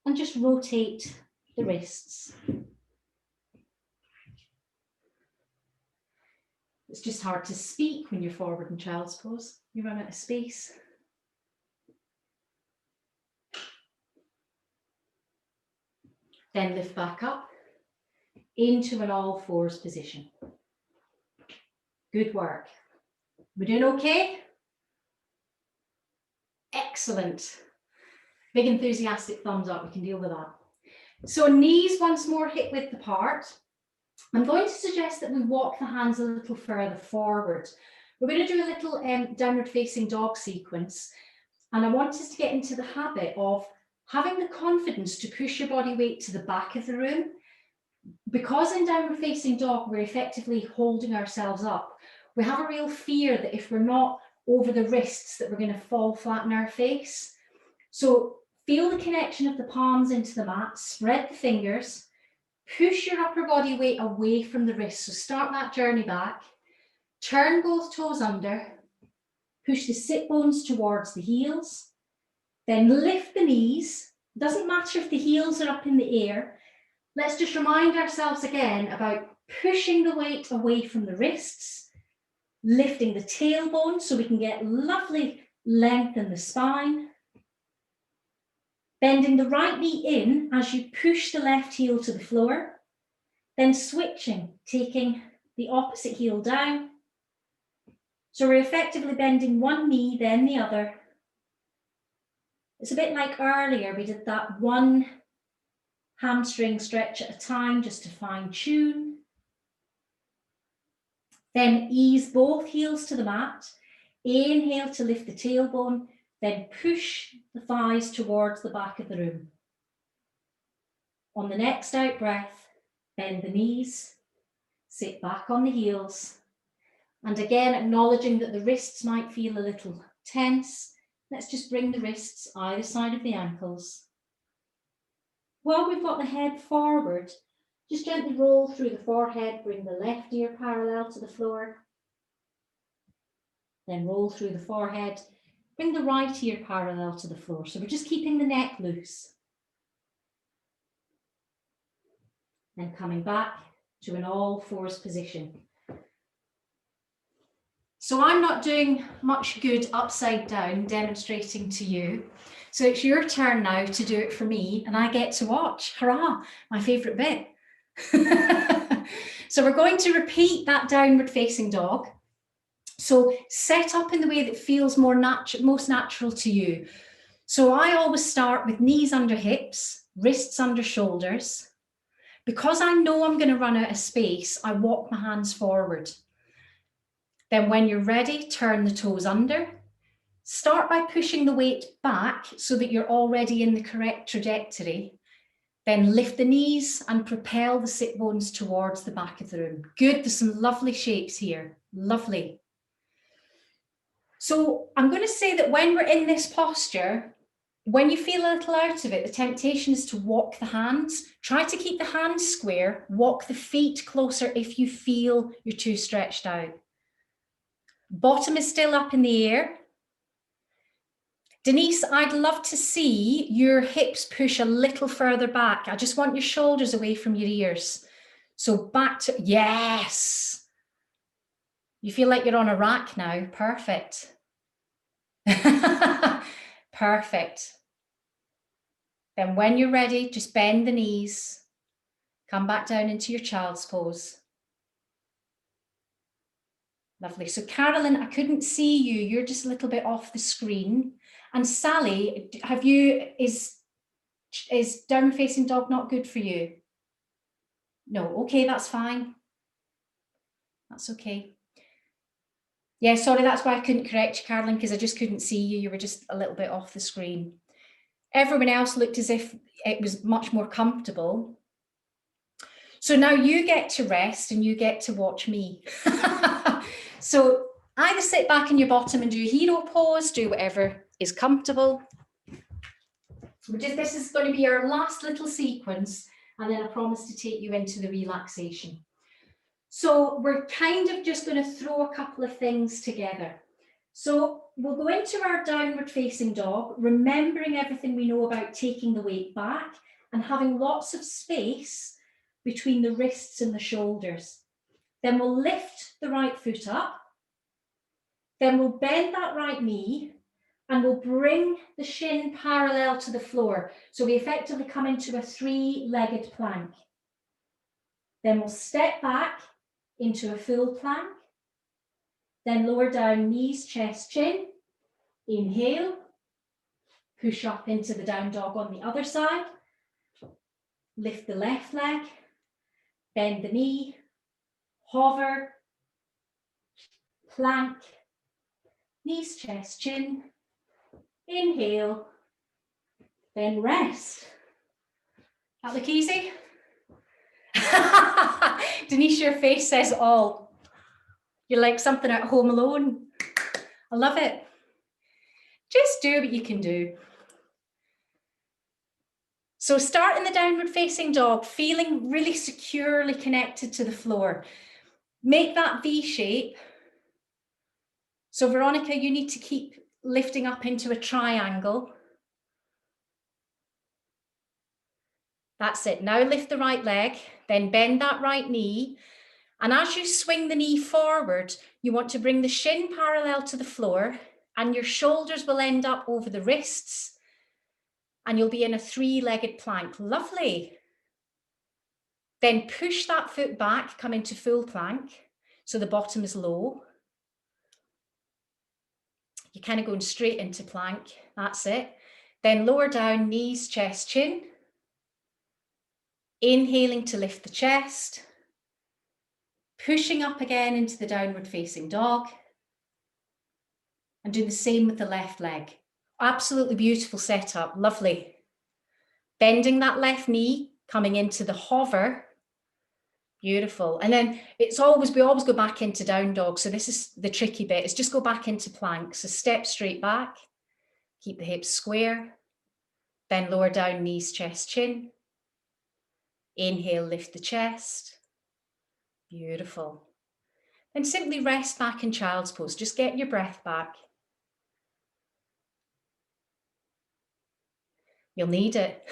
and just rotate the wrists. It's just hard to speak when you're forward in child's pose. You run out of space. Then lift back up into an all fours position. Good work. We're doing okay? Excellent. Big enthusiastic thumbs up, we can deal with that. So knees once more hip width apart. I'm going to suggest that we walk the hands a little further forward. We're going to do a little downward facing dog sequence. And I want us to get into the habit of having the confidence to push your body weight to the back of the room. Because in downward facing dog, we're effectively holding ourselves up. We have a real fear that if we're not over the wrists, that we're going to fall flat on our face. So feel the connection of the palms into the mat, spread the fingers, push your upper body weight away from the wrists. So start that journey back, turn both toes under, push the sit bones towards the heels, then lift the knees. Doesn't matter if the heels are up in the air. Let's just remind ourselves again about pushing the weight away from the wrists, lifting the tailbone so we can get lovely length in the spine, bending the right knee in as you push the left heel to the floor, then switching, taking the opposite heel down. So we're effectively bending one knee, then the other. It's a bit like earlier, we did that one hamstring stretch at a time just to fine tune. Then ease both heels to the mat. Inhale to lift the tailbone, then push the thighs towards the back of the room. On the next out breath, bend the knees, sit back on the heels. And again, acknowledging that the wrists might feel a little tense. Let's just bring the wrists either side of the ankles. While we've got the head forward, just gently roll through the forehead, bring the left ear parallel to the floor. Then roll through the forehead, bring the right ear parallel to the floor. So we're just keeping the neck loose. Then coming back to an all fours position. So I'm not doing much good upside down demonstrating to you. So it's your turn now to do it for me and I get to watch. Hurrah, my favourite bit. So we're going to repeat that downward facing dog. So set up in the way that feels most natural to you. So I always start with knees under hips, wrists under shoulders. Because I know I'm going to run out of space, I walk my hands forward. Then when you're ready, turn the toes under. Start by pushing the weight back so that you're already in the correct trajectory. Then lift the knees and propel the sit bones towards the back of the room. Good, there's some lovely shapes here. Lovely. So I'm going to say that when we're in this posture, when you feel a little out of it, the temptation is to walk the hands. Try to keep the hands square, walk the feet closer if you feel you're too stretched out. Bottom is still up in the air. Denise, I'd love to see your hips push a little further back. I just want your shoulders away from your ears. So back to, yes. You feel like you're on a rack now. Perfect. Perfect. Then when you're ready, just bend the knees. Come back down into your child's pose. Lovely. So Carolyn, I couldn't see you. You're just a little bit off the screen. And Sally, is downward facing dog not good for you? No, okay, that's fine. That's okay. Yeah, sorry, that's why I couldn't correct you, Carolyn, because I just couldn't see you. You were just a little bit off the screen. Everyone else looked as if it was much more comfortable. So now you get to rest and you get to watch me. So either sit back in your bottom and do hero pose, do whatever is comfortable. This is going to be our last little sequence, and then I promise to take you into the relaxation. So we're kind of just going to throw a couple of things together. So we'll go into our downward facing dog, remembering everything we know about taking the weight back and having lots of space between the wrists and the shoulders. Then we'll lift the right foot up. Then we'll bend that right knee and we'll bring the shin parallel to the floor. So we effectively come into a three-legged plank. Then we'll step back into a full plank. Then lower down, knees, chest, chin. Inhale. Push up into the down dog on the other side. Lift the left leg. Bend the knee. Hover. Plank. Knees, chest, chin. Inhale. Then rest. That look easy? Denise, your face says all. You're like something at Home Alone. I love it. Just do what you can do. So start in the downward facing dog, feeling really securely connected to the floor. Make that V shape. So Veronica, you need to keep lifting up into a triangle. That's it. Now lift the right leg, then bend that right knee. And as you swing the knee forward, you want to bring the shin parallel to the floor and your shoulders will end up over the wrists and you'll be in a three-legged plank. Lovely. Then push that foot back, come into full plank. So the bottom is low. You're kind of going straight into plank. That's it. Then lower down, knees, chest, chin. Inhaling to lift the chest. Pushing up again into the downward facing dog. And do the same with the left leg. Absolutely beautiful setup, lovely. Bending that left knee, coming into the hover. Beautiful. And then we always go back into down dog. So this is the tricky bit, is just go back into plank. So step straight back, keep the hips square, then lower down, knees, chest, chin. Inhale, lift the chest. Beautiful. Then simply rest back in child's pose. Just get your breath back. You'll need it.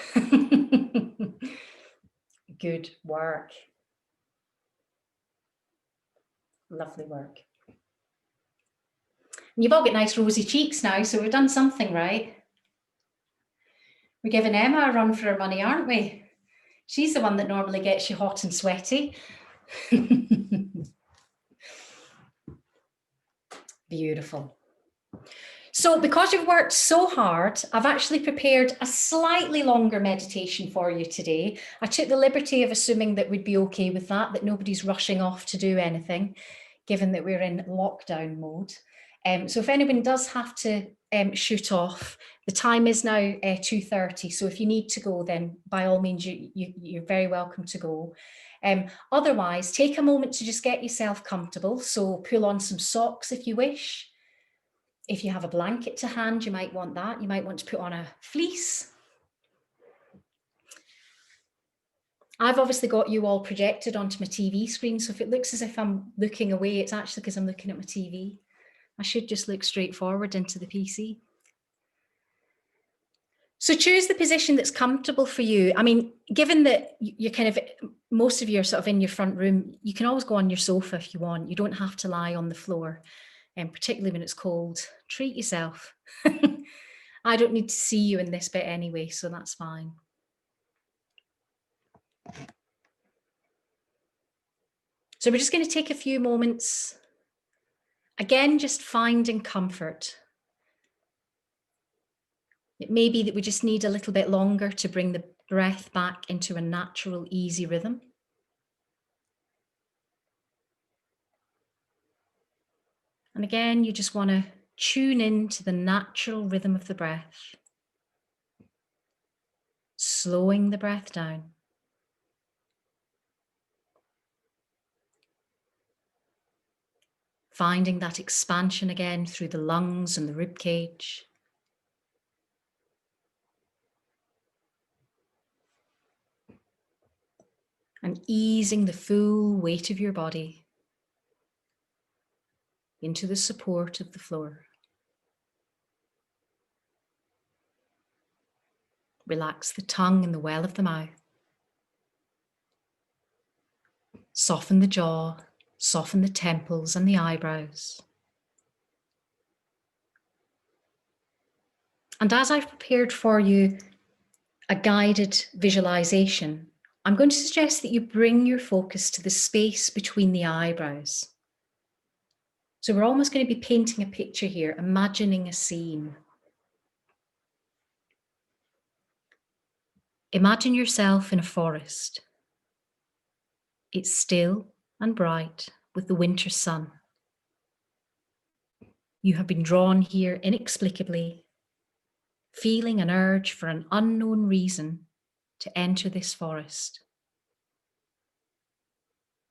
Good work. Lovely work. And you've all got nice rosy cheeks now, so we've done something right. We're giving Emma a run for her money, aren't we? She's the one that normally gets you hot and sweaty. Beautiful. So because you've worked so hard, I've actually prepared a slightly longer meditation for you today. I took the liberty of assuming that we'd be okay with that nobody's rushing off to do anything, given that we're in lockdown mode. So if anyone does have to shoot off, the time is now 2:30. So if you need to go, then by all means, you're very welcome to go. Otherwise, take a moment to just get yourself comfortable. So pull on some socks if you wish. If you have a blanket to hand, you might want that. You might want to put on a fleece. I've obviously got you all projected onto my TV screen. So if it looks as if I'm looking away, it's actually because I'm looking at my TV. I should just look straight forward into the PC. So choose the position that's comfortable for you. I mean, given that you're most of you are sort of in your front room, you can always go on your sofa if you want. You don't have to lie on the floor. And particularly when it's cold, treat yourself. I don't need to see you in this bit anyway, so that's fine. So we're just going to take a few moments. Again, just finding comfort. It may be that we just need a little bit longer to bring the breath back into a natural, easy rhythm. And again, you just want to tune in to the natural rhythm of the breath, slowing the breath down. Finding that expansion again through the lungs and the rib cage. and easing the full weight of your body into the support of the floor. Relax the tongue and the well of the mouth. Soften the jaw, soften the temples and the eyebrows. And as I've prepared for you a guided visualization, I'm going to suggest that you bring your focus to the space between the eyebrows. So we're almost going to be painting a picture here, imagining a scene. Imagine yourself in a forest. It's still and bright with the winter sun. You have been drawn here inexplicably, feeling an urge for an unknown reason to enter this forest.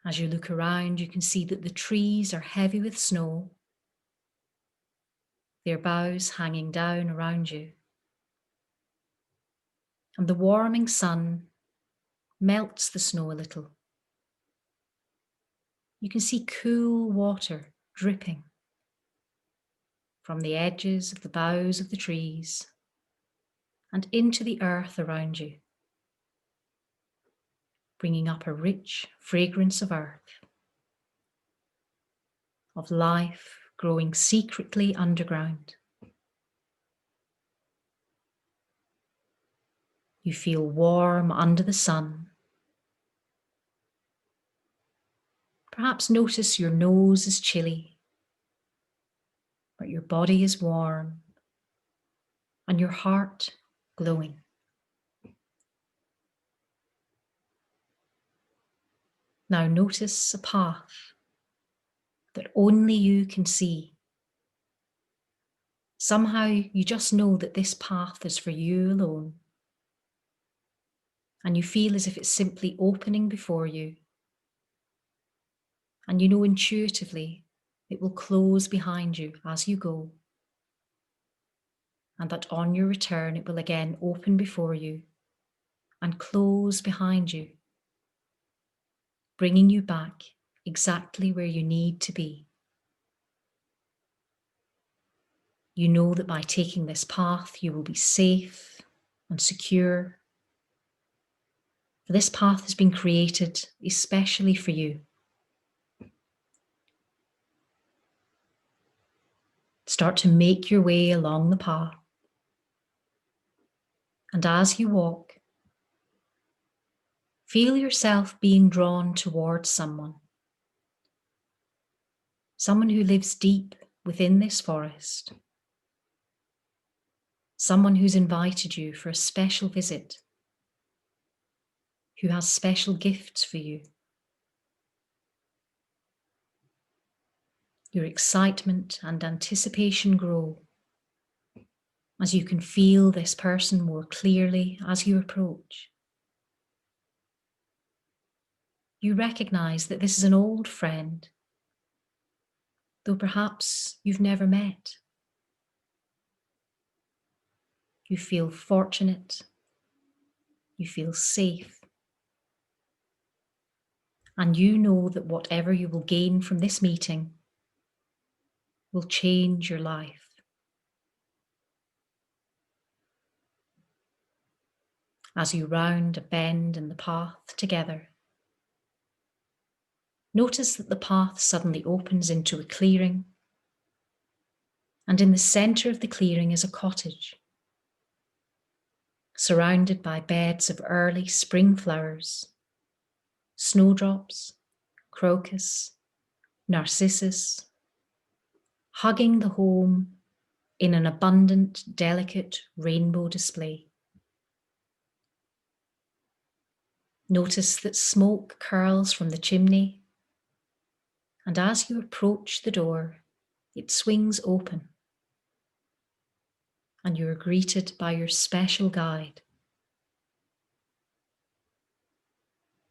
As you look around, you can see that the trees are heavy with snow, their boughs hanging down around you. And the warming sun melts the snow a little. You can see cool water dripping from the edges of the boughs of the trees and into the earth around you, bringing up a rich fragrance of earth, of life growing secretly underground. You feel warm under the sun. Perhaps notice your nose is chilly, but your body is warm and your heart glowing. Now notice a path that only you can see. Somehow you just know that this path is for you alone. And you feel as if it's simply opening before you. And you know intuitively it will close behind you as you go. And that on your return it will again open before you and close behind you, bringing you back exactly where you need to be. You know that by taking this path, you will be safe and secure. For this path has been created especially for you. Start to make your way along the path. And as you walk, feel yourself being drawn towards someone who lives deep within this forest, someone who's invited you for a special visit, who has special gifts for you. Your excitement and anticipation grow as you can feel this person more clearly as you approach. You recognize that this is an old friend, though perhaps you've never met. You feel fortunate, you feel safe, and you know that whatever you will gain from this meeting will change your life. As you round a bend in the path together, notice that the path suddenly opens into a clearing, and in the centre of the clearing is a cottage, surrounded by beds of early spring flowers, snowdrops, crocus, narcissus, hugging the home in an abundant, delicate rainbow display. Notice that smoke curls from the chimney, and as you approach the door, it swings open, and you are greeted by your special guide.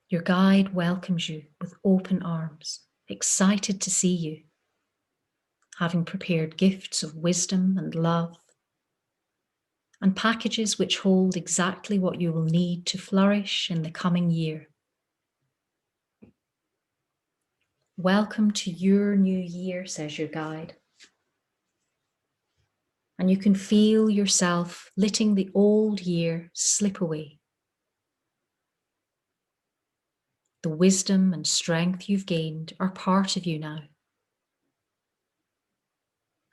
Your guide welcomes you with open arms, excited to see you, having prepared gifts of wisdom and love, and packages which hold exactly what you will need to flourish in the coming year. Welcome to your new year, says your guide. And you can feel yourself letting the old year slip away. The wisdom and strength you've gained are part of you now.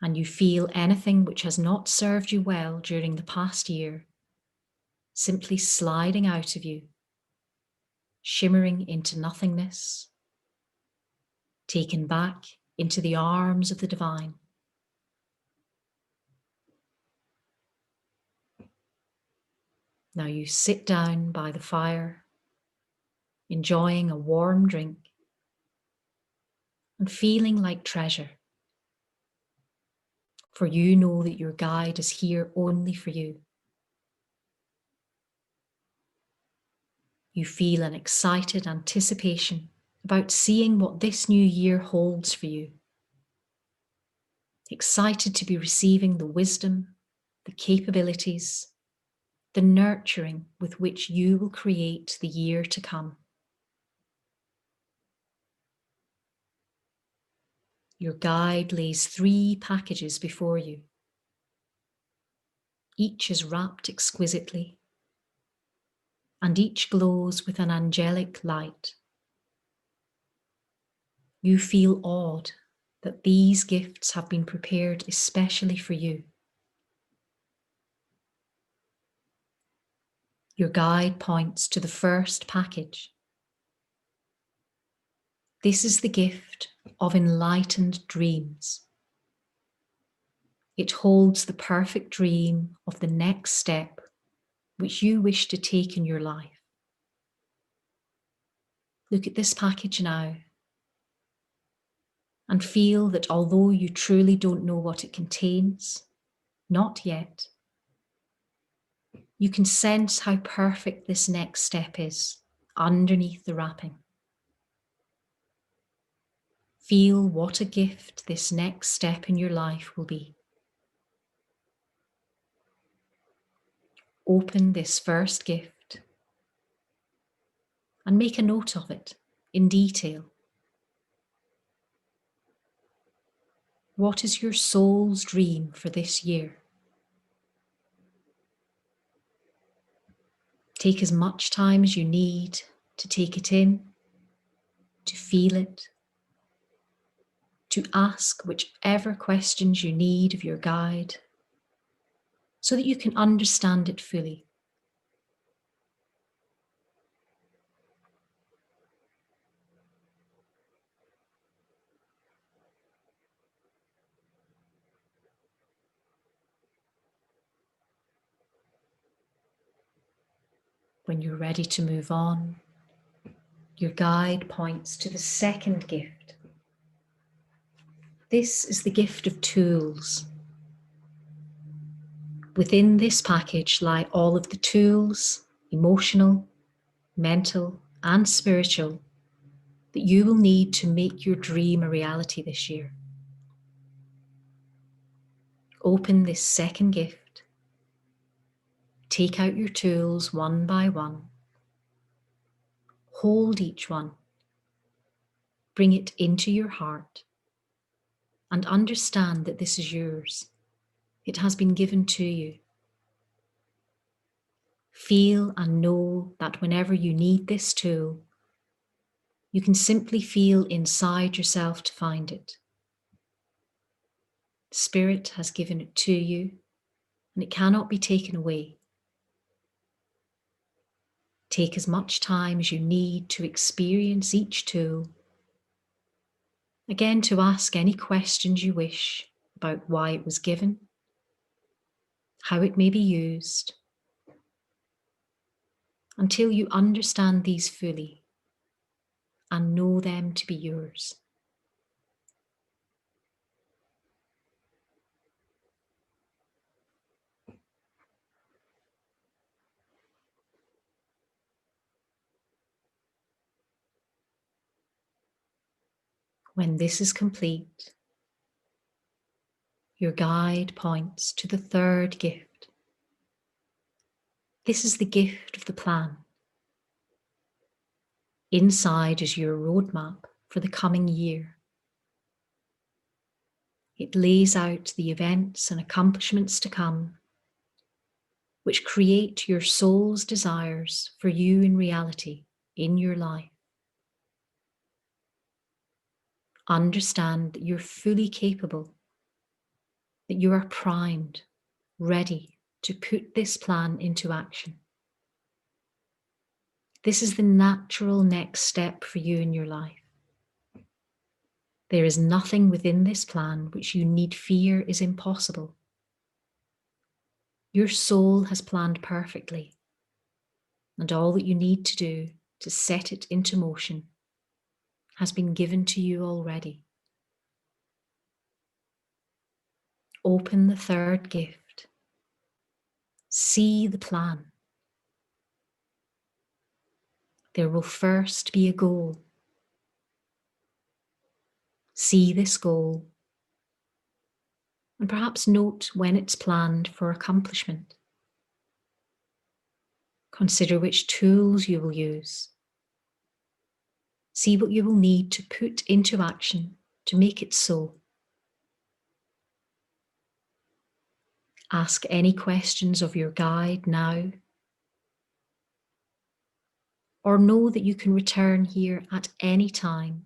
And you feel anything which has not served you well during the past year simply sliding out of you, shimmering into nothingness, taken back into the arms of the divine. Now you sit down by the fire, enjoying a warm drink and feeling like treasure. For you know that your guide is here only for you. You feel an excited anticipation about seeing what this new year holds for you. Excited to be receiving the wisdom, the capabilities, the nurturing with which you will create the year to come. Your guide lays 3 packages before you. Each is wrapped exquisitely, and each glows with an angelic light. You feel awed that these gifts have been prepared especially for you. Your guide points to the first package. This is the gift of enlightened dreams. It holds the perfect dream of the next step which you wish to take in your life. Look at this package now and feel that although you truly don't know what it contains, not yet, you can sense how perfect this next step is underneath the wrapping. Feel what a gift this next step in your life will be. Open this first gift and make a note of it in detail. What is your soul's dream for this year? Take as much time as you need to take it in, to feel it, to ask whichever questions you need of your guide, so that you can understand it fully. When you're ready to move on, your guide points to the second gift. This is the gift of tools. Within this package lie all of the tools, emotional, mental, and spiritual, that you will need to make your dream a reality this year. Open this second gift. Take out your tools one by one. Hold each one. Bring it into your heart and understand that this is yours. It has been given to you. Feel and know that whenever you need this tool, you can simply feel inside yourself to find it. Spirit has given it to you, and it cannot be taken away. Take as much time as you need to experience each tool. Again, to ask any questions you wish about why it was given, how it may be used, until you understand these fully and know them to be yours. When this is complete, your guide points to the third gift. This is the gift of the plan. Inside is your roadmap for the coming year. It lays out the events and accomplishments to come, which create your soul's desires for you in reality in your life. Understand that you're fully capable, that you are primed, ready to put this plan into action. This is the natural next step for you in your life. There is nothing within this plan which you need fear is impossible. Your soul has planned perfectly, and all that you need to do to set it into motion has been given to you already. Open the third gift. See the plan. There will first be a goal. See this goal, and perhaps note when it's planned for accomplishment. Consider which tools you will use. See what you will need to put into action to make it so. Ask any questions of your guide now, or know that you can return here at any time.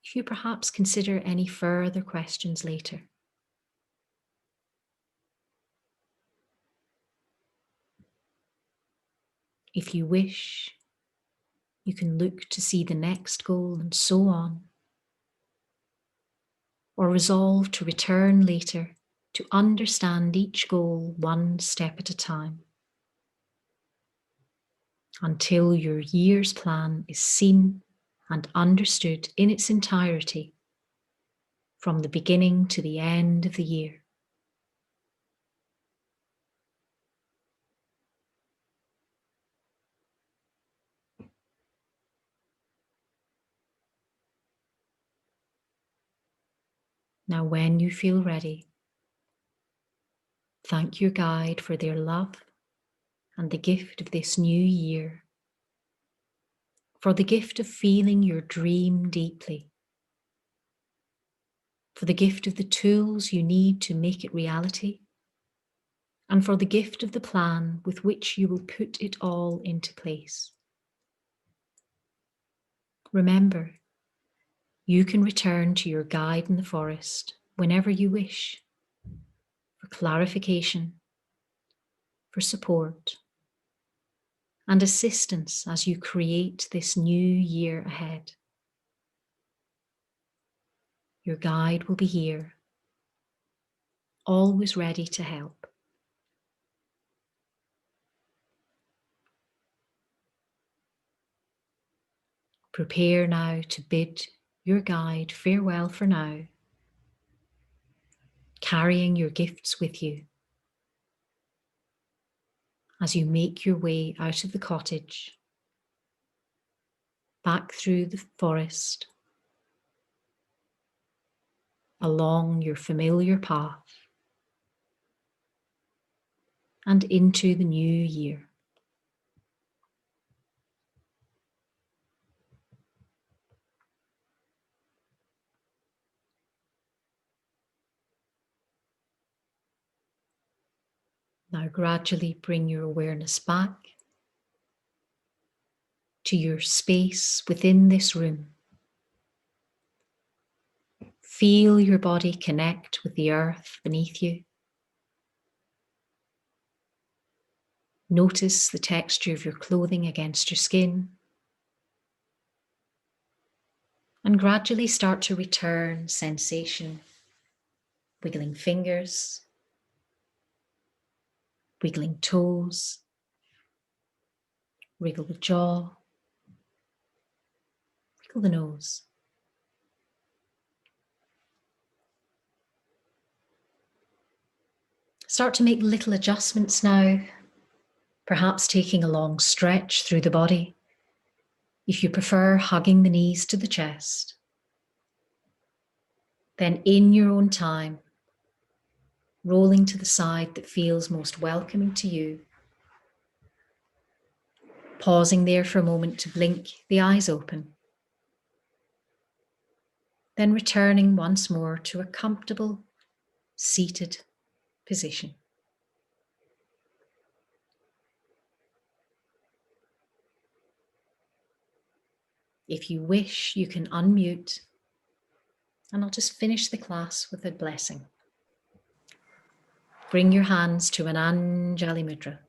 If you perhaps consider any further questions later. If you wish, you can look to see the next goal and so on, or resolve to return later to understand each goal one step at a time, until your year's plan is seen and understood in its entirety, from the beginning to the end of the year. Now, when you feel ready, thank your guide for their love and the gift of this new year, for the gift of feeling your dream deeply, for the gift of the tools you need to make it reality, and for the gift of the plan with which you will put it all into place. Remember, you can return to your guide in the forest whenever you wish, for clarification, for support, and assistance as you create this new year ahead. Your guide will be here, always ready to help. Prepare now to bid your guide farewell for now, carrying your gifts with you as you make your way out of the cottage, back through the forest, along your familiar path, and into the new year. Now gradually bring your awareness back to your space within this room. Feel your body connect with the earth beneath you. Notice the texture of your clothing against your skin. And gradually start to return sensation, wiggling fingers, wiggling toes, wriggle the jaw, wriggle the nose. Start to make little adjustments now, perhaps taking a long stretch through the body. If you prefer, hugging the knees to the chest. Then in your own time, rolling to the side that feels most welcoming to you. Pausing there for a moment to blink the eyes open. Then returning once more to a comfortable seated position. If you wish, you can unmute, and I'll just finish the class with a blessing. Bring your hands to an Anjali Mudra.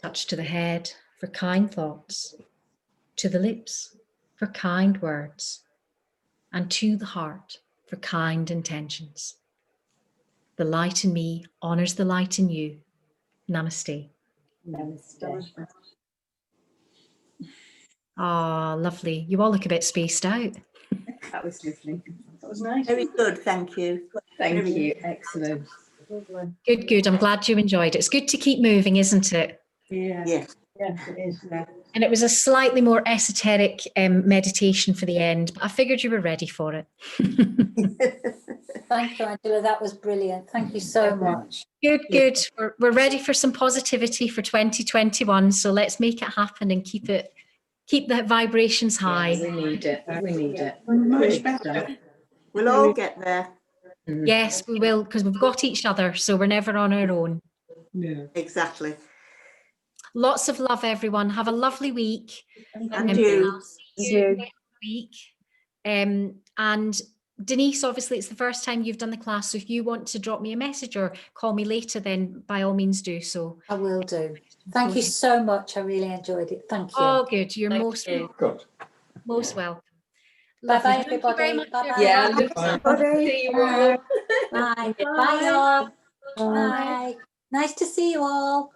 Touch to the head for kind thoughts, to the lips for kind words, and to the heart for kind intentions. The light in me honors the light in you. Namaste. Namaste. Ah, lovely. You all look a bit spaced out. That was lovely. That was nice. Very good, thank you. Thank you. Excellent. Good, good. I'm glad you enjoyed it. It's good to keep moving, isn't it? Yeah. Yes. Yes, it is. Yeah. And it was a slightly more esoteric meditation for the end, but I figured you were ready for it. Thank you, Angela. That was brilliant. Thank you so much. Good, good. We're ready for some positivity for 2021. So let's make it happen and keep the vibrations high. Yeah, we need it. We need it. Much better. We'll all get there. Yes, we will, because we've got each other, so we're never on our own. Yeah. Exactly. Lots of love, everyone. Have a lovely week. And you. I'll see you next week. And Denise, obviously, it's the first time you've done the class. So if you want to drop me a message or call me later, then by all means do so. I will do. Thank you so much. I really enjoyed it. Thank you. Oh, good. You're most welcome. Lovely. Bye-bye, Thank you very everybody. much, Bye-bye. everyone. See you all. Bye. Bye, all. Bye. Nice to see you all.